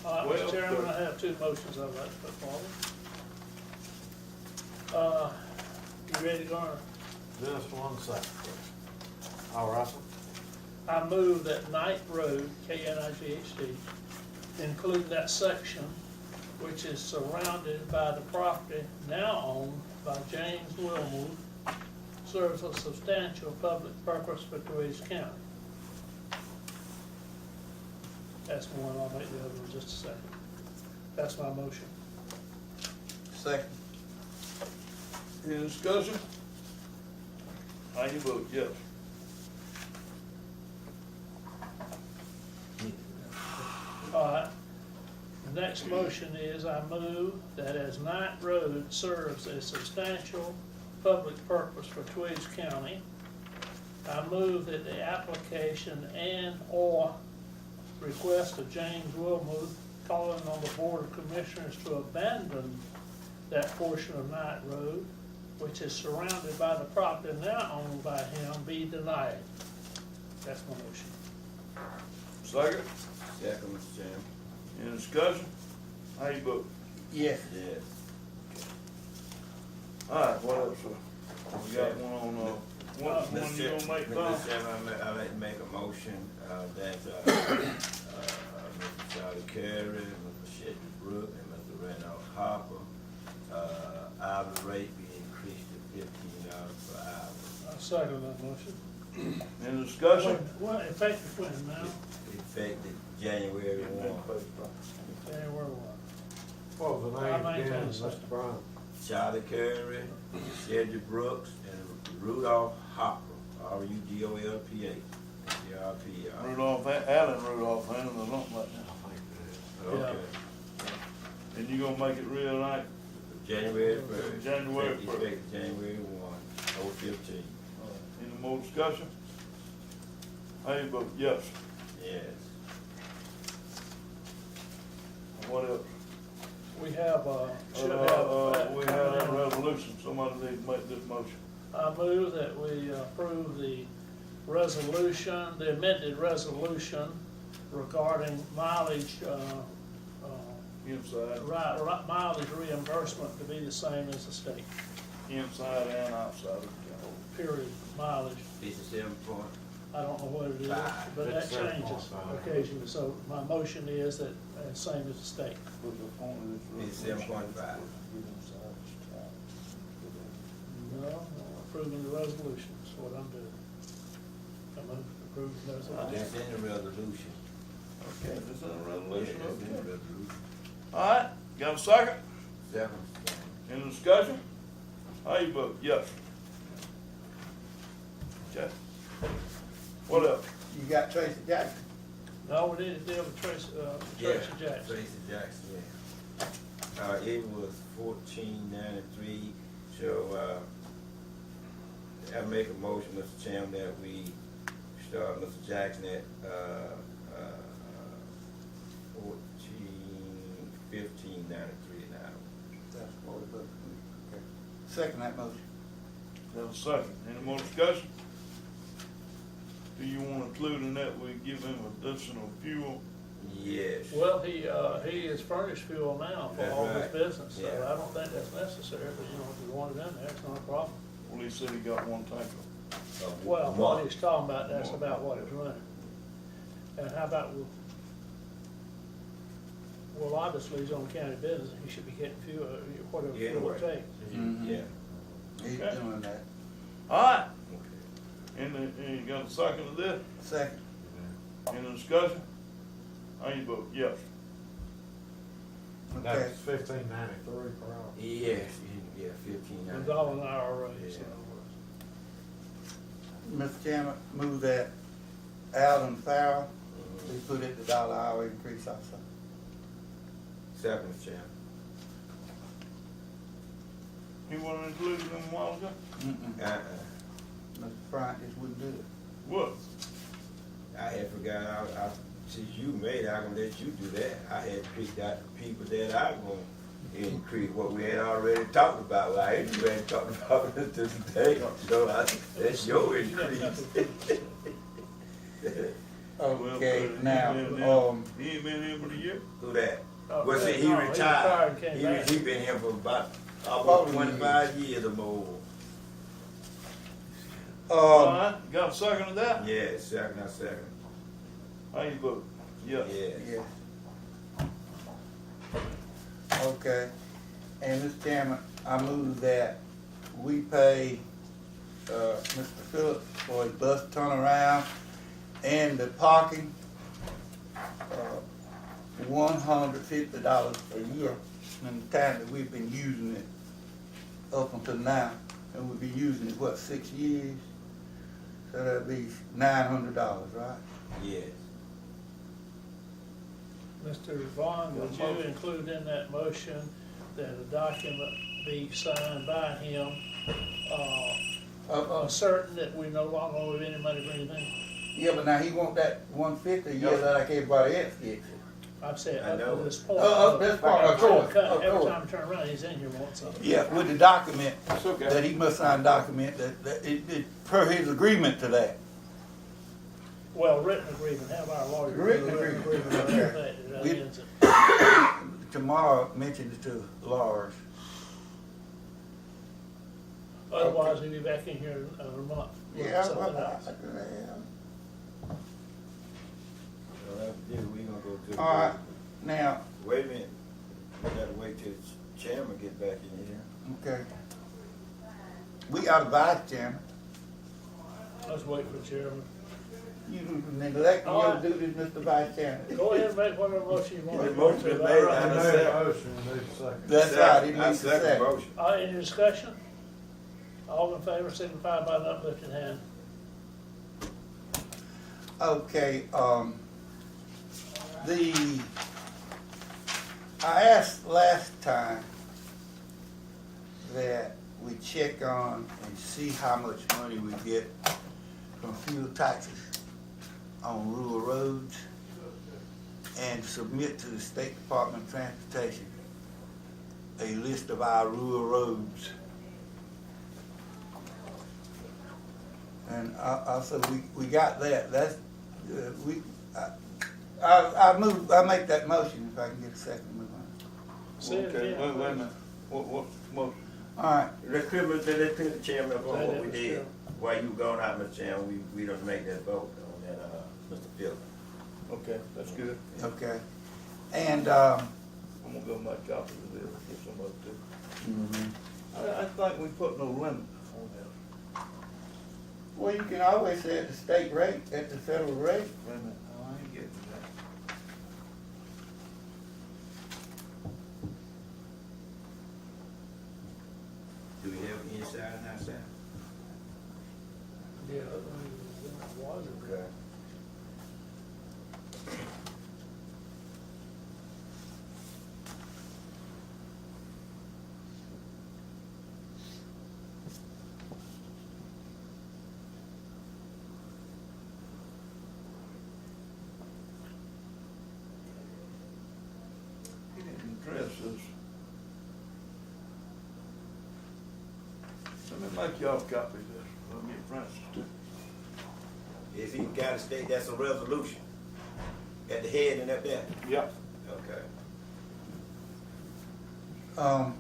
All right, Well, Mr. Chairman, sir. I have two motions I'd like to put forward. You ready, Garner? Just 1 second. All right, sir. I move that Knight Road, K-N-I-G-H-T, include that section which is surrounded by the property now owned by James Wilmuth, serves a substantial public purpose for Twiggs County. That's one, I'll make the other in just a second. That's my motion. Second. Any discussion? How you vote, yes? All right. The next motion is I move that as Knight Road serves a substantial public purpose for Twiggs County, I move that the application and/or request of James Wilmuth calling on the Board of Commissioners to abandon that portion of Knight Road, which is surrounded by the property now owned by him, be denied. That's my motion. Second, Second, Mr. Chairman. any discussion? How you vote? Yes. Yes. All right, what else, sir? We got one on, one you gonna make, Tom? Mr. Chairman, I'd like to make a motion, that, Mr. Charlie Carey, Mr. Shedley Brook, and Mr. Randolph Harper, hourly rate be increased to $15 per hour. I second that motion. Any discussion? What, effective when now? Effective January 1. January 1. What was the I name maintain again, the same. Mr. Bryan? Charlie Carey, Shedley Brooks, and Rudolph Hopper, R-U-D-O-L-P-A. C-R-P-R. Rudolph, Allen Rudolph, ain't it, or something like that? Okay. And you gonna make it real nice? January 1st. January 1st. Effective January 1, 2015. Any more discussion? How you vote? Yes. Yes. What else? We have, should have. We have a resolution, somebody needs to make this motion. I move that we approve the resolution, the amended resolution regarding mileage, Inside, mileage reimbursement to be the same as the state, inside and outside of the county. period, mileage. 57 point. I don't know what it is, but that changes occasionally, so my motion is that, same as the state. It's 7.5. No, approving the resolution is what I'm doing. I'm approving the resolution. That's in the resolution. Okay, this is a Yeah, resolution, that's in the okay. resolution. All right, got a second? 7. Any discussion? How you vote? Yes. Okay. What else? You got Tracy Jackson? No, we need to deal with Tracy Jackson. Tracy Jackson, yeah. It was 1493, so, I make a motion, Mr. Chairman, that we start Mr. Jackson at, 1593 an hour. That's what it looks like. Okay. Second that motion. Got a second. Any more discussion? Do you want to include in that we give him additional fuel? Yes. Well, he is furnished fuel now for That's all his right. business, so Yeah. I don't think that's necessary, but if you want it in there, it's not a problem. Well, he said he got one tanker. Well, what he's talking about, that's about what it's running. And how about, well, obviously, he's on county business, he should be getting fuel, whatever Yeah, fuel it anyway. takes. Yeah. He's Okay. doing that. All right. Okay. And you got a second of this? Second. Any discussion? How you vote? Yes. Okay, That's $15.93 per hour. Yes, yeah, 15. A dollar an hour raise, in other words. Mr. Chairman, move that Allen Farrell, we put it the dollar hour increase also. Second, Mr. Chairman. You wanna include them a while ago? Mr. Bryant just wouldn't do it. What? I had forgot, since you made it, I'm gonna let you do that. I had picked out the people that I was gonna increase what we had already talked about. Well, I ain't even talked about it today, so that's your increase. Okay, Well, now, he ain't been here but a year? Who that? Oh, Well, see, he no, retired. and came back. He been here for about almost 25 years or more. All right, got a second of that? Yeah, second, I second. How you vote? Yes. Yeah. yeah. Okay, and Mr. Chairman, I move that we pay, Mr. Phillips for his bus turnaround and the parking, $150 a year in the time that we've been using it up until now. And we've been using it, what, 6 years? So that'd be $900, right? Yes. Mr. Vaughn, would you include in that motion that a document be signed by him, asserting that we no longer owe him any money for anything? Yeah, but now he want that $150 a year like everybody else gets it. I've said I up know. to this point. Up this point, of course, of Every course. time I turn around, he's in here wanting something. Yeah, with the document, It's okay. that he must sign a document that it per his agreement to that. Well, written agreement, have our lawyer. Written do a agreement, to okay. that effect, that We- ends it. Tomorrow, mention it to Lars. Otherwise, he'll be back in here in a month. with Yeah, something else. We gonna go to. All right, now, Wait a minute. We gotta wait till the chairman get back in here. okay. We got a vice chairman. Let's wait for the chairman. You neglecting All your right. duties, Mr. Vice Chairman. Go ahead and make whatever motion you want. The motion been made. All right. I made a motion, we need a second. That's right, he I needs a second second. motion. Any discussion? All in favor, signify by an uplifted hand. Okay, I asked last time that we check on and see how much money we get from fuel taxes on rural roads and submit to the State Department of Transportation a list of our rural roads. And also, we got that, that's, I make that motion if I can get a second move on. Say it Okay, again. wait a minute. What's the motion? All right, Let's put the chairman up on Say what that, we Mr. did. Chairman. While you gone out, Mr. Chairman, we don't make that vote on that, Mr. Phillips. Okay, that's good. okay. And, I'm gonna go make copies of this, get some of it too. I think we put no limit on that. well, you can always say at the state rate, at the federal rate. Wait a minute, oh, I ain't getting to that. Do we have inside and outside? Yeah, it was. Okay. He didn't address this. Let me make y'all a copy of this. Let me get Francis to. If he got to state that's a resolution at the head and up there. Yep. Okay. Um,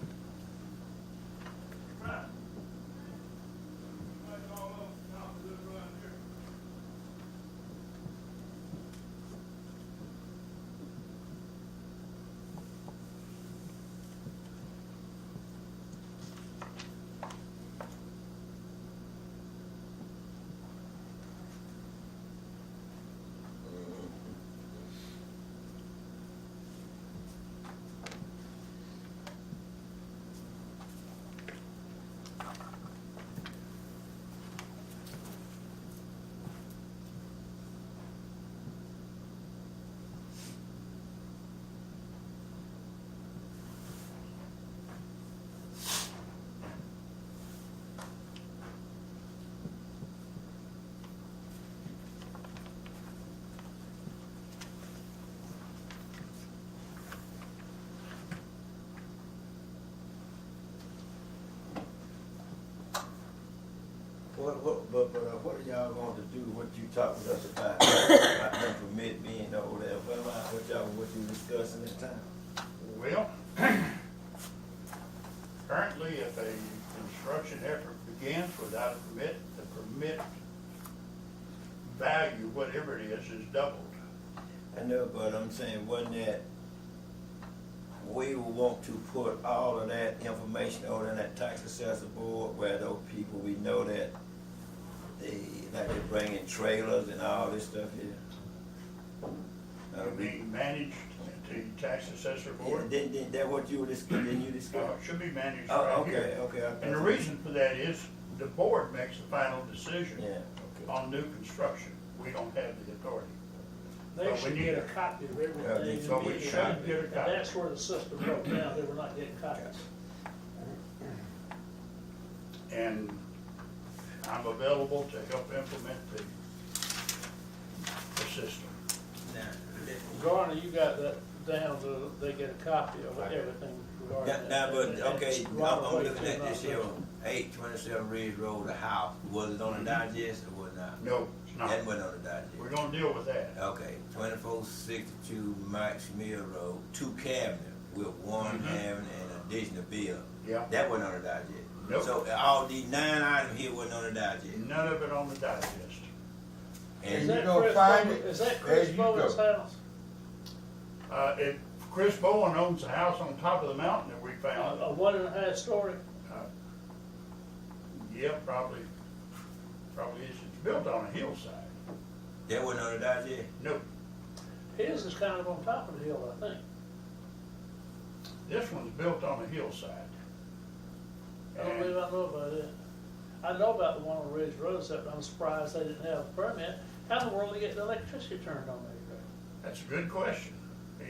What are y'all going to do, what you talked with us about the permit being over there, what you discussing this time? Well, currently, if a construction effort begins without a permit, the permit value, whatever it is doubled. I know, but I'm saying, wasn't that, we will want to put all of that information over in that tax assessor board where those people, we know that they're bringing trailers and all this stuff here. Being managed at the tax assessor board. Didn't that what you were discussing, didn't you discuss? It should be managed Oh, right okay, here. okay. And the reason for that is the board makes the final decision Yeah, okay. on new construction. We don't have the authority. They But we should need get a it. copy of Yeah, everything. so we and should get a and copy. that's where the system broke down, they were not getting copies. And I'm available to help implement the system. Garner, you got that down, so they get a copy of everything regarding that. Now, but, And okay, it's I'm right away looking at to this not here, touch 827 Ridge Road, the house, was it on the digest or was it not? No, it's not. That wasn't on the digest. We're gonna deal with that. Okay, 2462 Max Mill Road, 2 cabinets with one having an additional bill. Yeah. That wasn't on the digest. Nope. So all these 9 items here wasn't on the digest. None of it on the digest. Is And you that gonna Chris find Bowen- it Is that as Chris you Bowen's go. house? Chris Bowen owns a house on top of the mountain that we found. A 1.5 story? Yeah, probably is. It's built on a hillside. That wasn't on the digest? No, His is kind of on top of the hill, I think. this one's built on a hillside. I don't believe I know about it. I know about the one on Ridge Road, except I'm surprised they didn't have a permit. How in the world did they get the electricity turned on there? That's a good question.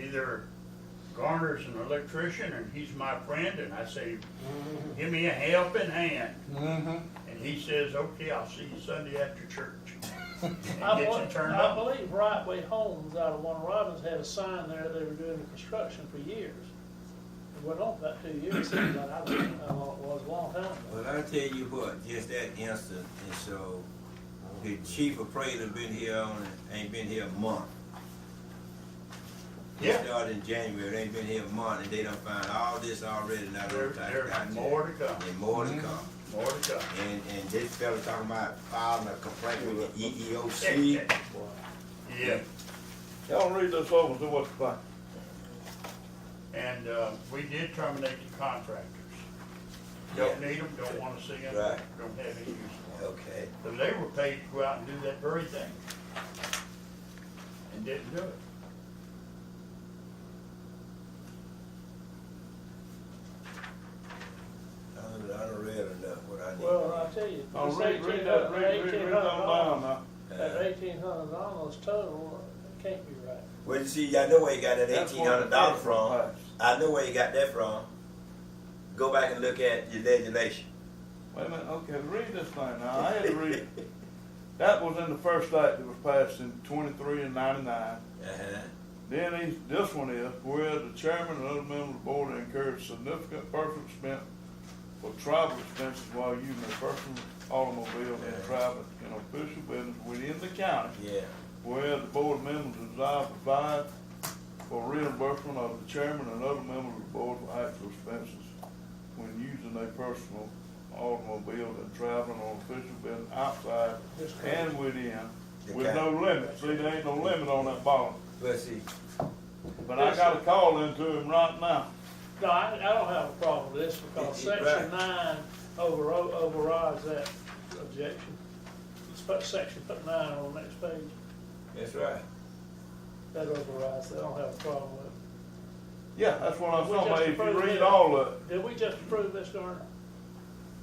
Either Garner's an electrician and he's my friend, and I say, give me a helping hand. And he says, okay, I'll see you Sunday after church. And I gets it turned I on. believe Right Way Homes out of One Robbins had a sign there, they were doing the construction for years. It went on about 2 years, seems like, I don't know how long it was, a long time ago. Well, I'll tell you what, just that instant, and so, the chief appraiser been here ain't been here a month. He Yeah. started in January, they ain't been here a month, and they done found all this already, now those tax There's digest. more to come, And more to come. more to come. And this fella talking about filing a complaint with the EEOC. Yeah, Y'all read this over and see what you think. and we did terminate the contractors. Don't Yeah. need them, don't wanna see them, Right. don't have any use for them. Okay. But they were paid to go out and do that very thing. And didn't do it. I done read enough what I need. Well, I tell you, Oh, it's read that, read $1,800 on down now. That $1,800 total, it can't be right. Well, you see, I know where you got that That's $1,800 what from. the I know where you got that from. Go back and look at your legislation. Wait a minute, okay, read this thing now, I had to read it. That was in the first act that was passed in 23 and 99. Uh-huh. Then this one is, where the chairman and other members of the board incurred significant personal expense for travel expenses while using their personal automobile and traveling in official business within the county, Yeah. where the board members desire to provide for reimbursement of the chairman and other members of the board for actual expenses when using their personal automobile and traveling on official business outside and within, with no limit. See, there ain't no limit on that bottom. Let's see. But I got a call into him right now. No, I don't have a problem with this because Right. section 9 overrides that objection. It's put put 9 on the next page. That's right. That overrides, I don't have a problem with it. Yeah, that's what I'm We talking just about. If you approved read it. all of it, Did we just approve this, Garner?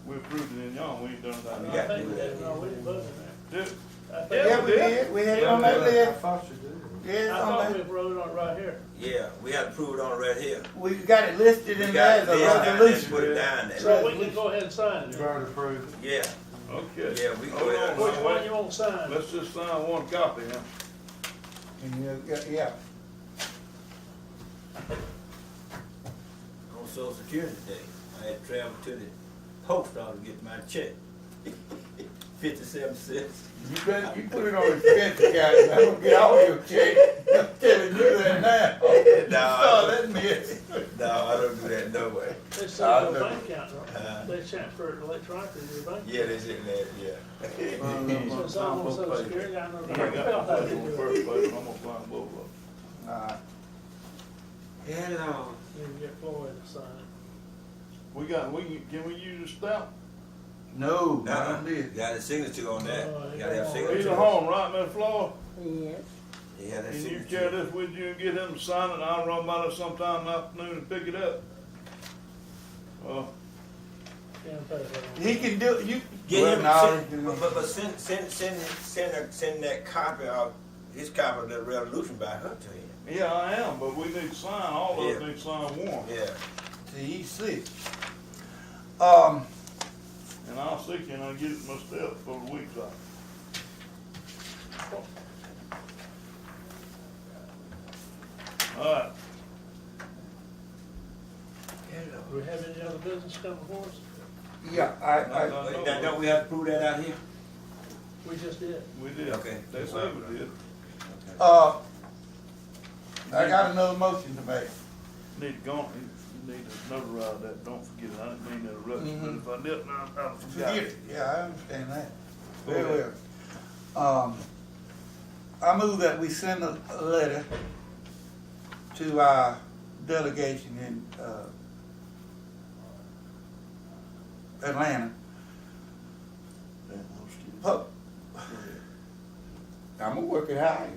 we approved it in y'all, we ain't done We that. got I think to we do that. did, no, we didn't put it in there. Did- I think- Yeah, we did, we had it on that I list. thought you did. Yeah, it's I on thought we that. wrote on it right here. Yeah, we had to prove it on right here. We got it listed We in got there as this a down there, resolution. put it down there. So we can go ahead and sign You it. already approved it. Yeah, Okay. yeah, we go Hold ahead. on, Which now, one wait. you want to sign? Let's just sign one copy, huh? And yeah, On Social Security Day, I had to travel to the post office to get my check. 57 cents. You put it on the expense account, and I'm gonna get all your check. I'm telling you that now. No, Start that mess. No, I don't do that, no way. They send your bank account, right? They transfer it electronically to your bank. Yeah, they said that, yeah. So it's almost so scary, I know. I got my place on the first page, I'm gonna find both of them. Alright. Hello. You can get Floyd to sign it. Can we use a stamp? No, Nah, not this. got a signature on that. Oh, Gotta have yeah. signature. He's at home, right, Miss Flora? Yes. Yeah, that Can you signature. share this with you and get him to sign it, and I'll run by there sometime in the afternoon and pick it up? Can't pay for it. He can do, you. Get well, him, no, but send a copy of his copy of the resolution by her to him. Yeah, I am, but we need to sign, all of us Yeah. need to sign one. Yeah. See, he's sick. And I'll see, can I get it myself for the week's off? Alright, Do we have any other business coming before us? Yeah, Now, don't we have to prove that out here? We just did. we did. Okay. They say we did. I got another motion to make. Need to go, you need to notarize that, don't forget it, I didn't mean to interrupt you, but if I didn't, I'd forgot. Forget it, yeah, I understand that. Go Very ahead. well. I move that we send a letter to our delegation in, Atlanta. Pu- I'm gonna work it higher.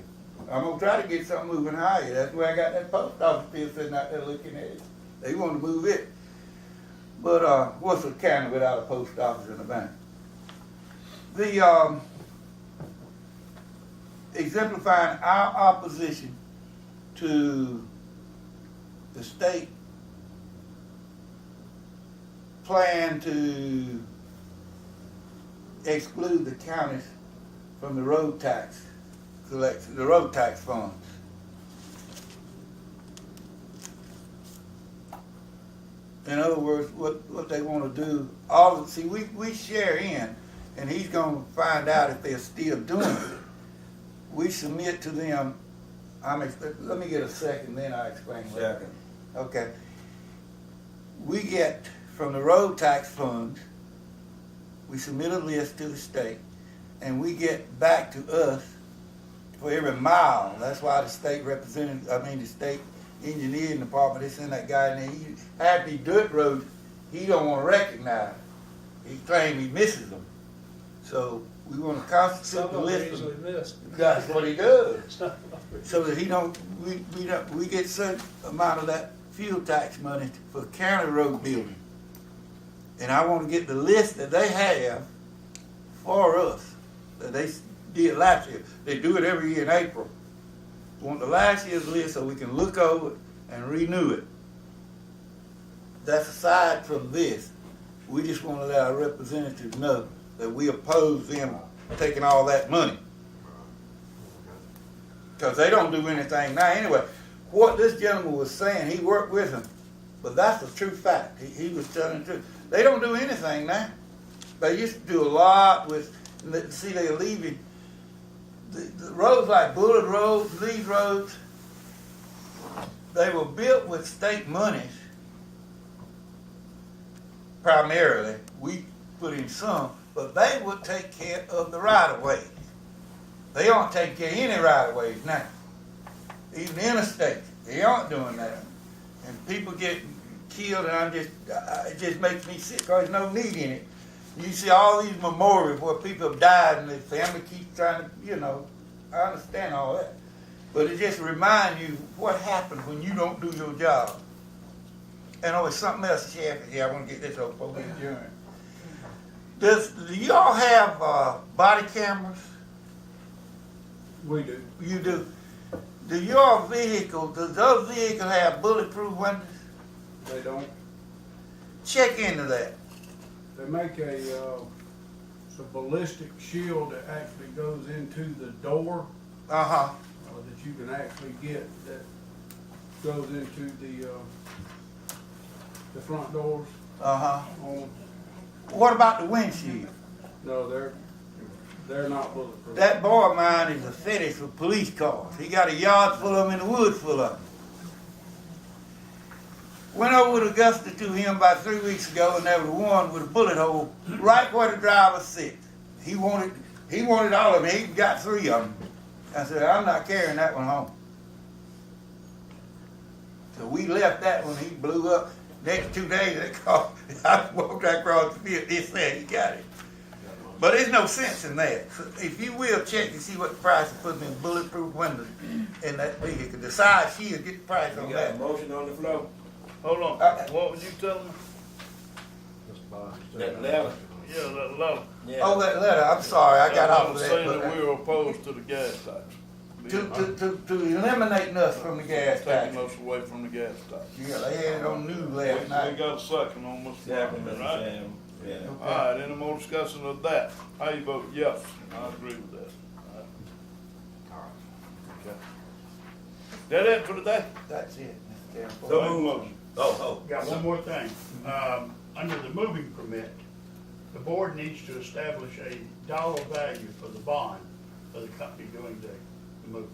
I'm gonna try to get something moving higher. That's where I got that post office bill sitting out there looking at it. They want to move it. But, what's a county without a post office and a bank? The, exemplifying our opposition to the state plan to exclude the counties from the road tax collection, the road tax funds. In other words, what they want to do, we share in, and he's going to find out if they're still doing it. We submit to them, let me get a second, then I explain what. Second. Okay. We get from the road tax funds, we submit a list to the state, and we get back to us for every mile. That's why the state the state engineering department, they send that guy in there. He had these dirt roads, he don't want to recognize. He claims he misses them. So we want to constitute Some the of them list. easily missed. That's what he does. It's not- So that we get certain amount of that fuel tax money for county road building. And I want to get the list that they have for us, that they did last year. They do it every year in April. Want the last year's list so we can look over it and renew it. That's aside from this. We just want to let our representatives know that we oppose them taking all that money. Because they don't do anything now. Anyway, what this gentleman was saying, he worked with him, but that's the true fact. He was telling the truth. They don't do anything now. They used to do a lot with, see, they're leaving the roads like Bullard Road, these roads, they were built with state monies primarily. We put in some, but they would take care of the right-of-ways. They aren't taking care of any right-of-ways now. Even the interstate, they aren't doing that. And people get killed, and it just makes me sick because there's no need in it. You see all these memorials where people have died and their family keeps trying to, I understand all that. But it just reminds you what happens when you don't do your job. And it's something else, Sheriff. Yeah, I want to get this over before we adjourn. Do y'all have body cameras? We do. You do. Do your vehicle, does those vehicles have bulletproof windows? They don't. Check into that. They make a ballistic shield that actually goes into the door Uh-huh. that you can actually get that goes into the front doors. Uh-huh. On, What about the windshield? No, they're not bulletproof. That boy of mine is a fetish for police cars. He got a yard full of them and a wood full of them. Went over to Augusta to him about 3 weeks ago, and there was one with a bullet hole right where the driver sits. He wanted all of them. He got 3 of them. I said, I'm not carrying that one home. So we left that one. He blew up. Next 2 days, they called. I walked across the field. They said he got it. But there's no sense in that. So if you will check and see what the price of putting in bulletproof windows in that vehicle, the side shield, get the price on You got a that. motion on the floor? Hold on, what was you telling me? That letter? Yeah, that letter. Yeah. Oh, that letter, I'm sorry, I got off of Saying that. that we were opposed to the gas tax. To eliminate us from the gas tax. Taking us away from the gas tax. Yeah, they had it on news last We night. got a second on Mr. Second, Brown, Mr. right? Sam. Yeah. All right, any more discussion of that? How you vote? Yes, I agree with that. All right. Okay. That it for today? That's it, Mr. Chairman. So Make a moved. motion. Got one more thing. Under the moving permit, the board needs to establish a dollar value for the bond for the company doing the move.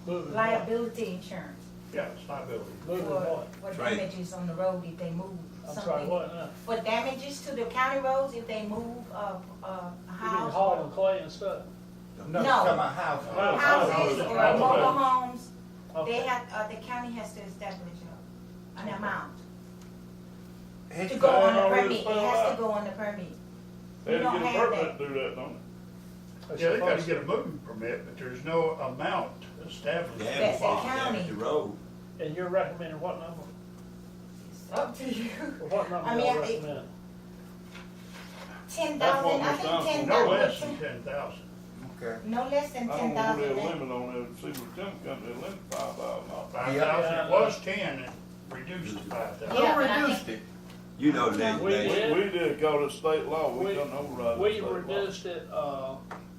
Moving Liability insurance Yeah, it's liability. what? Moving what? for Right. damages on the road if they move I'm sorry, something. what now? For damages to the county roads if they move a You mean house. hauling clay and stuff? No, No. talking about house. Houses or mobile homes, they Okay. have, the county has to establish an amount It's to go on the already permit. It spelled has out. to go on the permit. They We had don't to get a have permit that. to do that, don't Yeah, they gotta get a moving permit, but there's no amount established. Damage, That's the damage county. the road. And you're recommending what number? It's up to you. What number I do mean, you it- recommend? 10,000, That's what I Mr. think Thompson- 10,000. No less than 10,000. Okay. No less than I don't ten know what thousand. their limit on there, see what Tim company, limit $5,000. 5,000, it was 10, it reduced to 5,000. Yeah, Who but I reduced it? You know We legislation. We did call it state law, we We- couldn't override We state law. reduced it,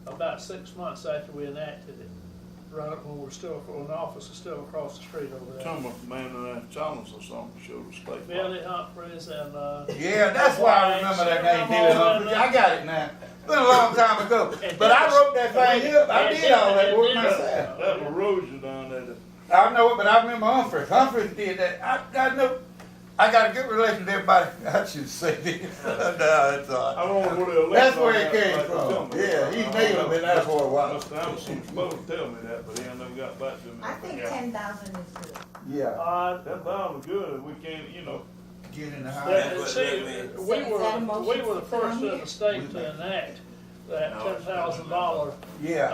about 6 months after we enacted it, right when we're still, when the office is still across the street over there. Some of the man in that challenge or something showed the state law. Billy Humphreys and, Yeah, that's why I remember that name, Billy Humphrey. I got it now. It's been a long time ago. But I wrote that thing up. I did all that work myself. That erosion down there, I know it, but I remember Humphreys. Humphreys did that. I know. I got a good relation to everybody. I should say this. No, that's all I right. don't know where they That's elected where on it that, came like, tell from. me. Yeah, he may have been there for a while. Mr. Anderson was supposed to tell me that, but he ain't never got back to me. I think Yeah. 10,000 is good. Yeah. That sounds good, we can't, you know, Get in the house. yeah, what see, that means. we So is that a were motion the to first come in the state to enact that $10,000, Yeah.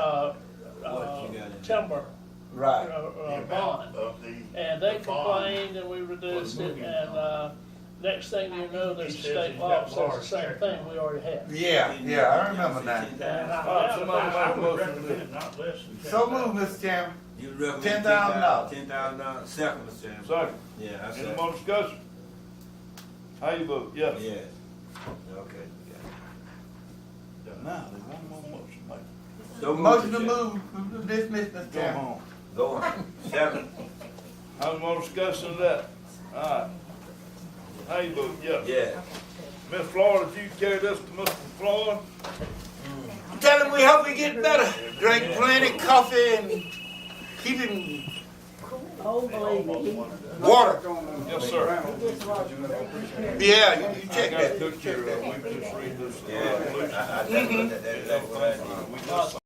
What you got in timber, Right. The bond. amount of the. And they the bond. complained and we reduced For the it, moving and, next thing you know, there's a He says state he's law got that says large the same check. thing we already have. Yeah, I remember now. And All right, somebody make a I would motion to recommend not less than 10,000. So move, Mr. Chairman. You recommend $10,000. $10,000, second, Mr. Chairman. Second. Yeah, I Any said. more discussion? How you vote? Yes. Yeah. Okay. Now, there's one more motion, Mike. So Motion to Mr. Chairman. move, dismiss, Mr. Go Chairman. home. Go on. Second. How's more discussion of that? All right. How you vote? Yes. Yeah. Miss Florida, if you carry this to Mr. Florida, Tell him we hope he get better. Drink plenty coffee and keep him water. yes, sir. Yeah, you I check got that. a picture of it, we just read this. Yeah. resolution. I think that- We just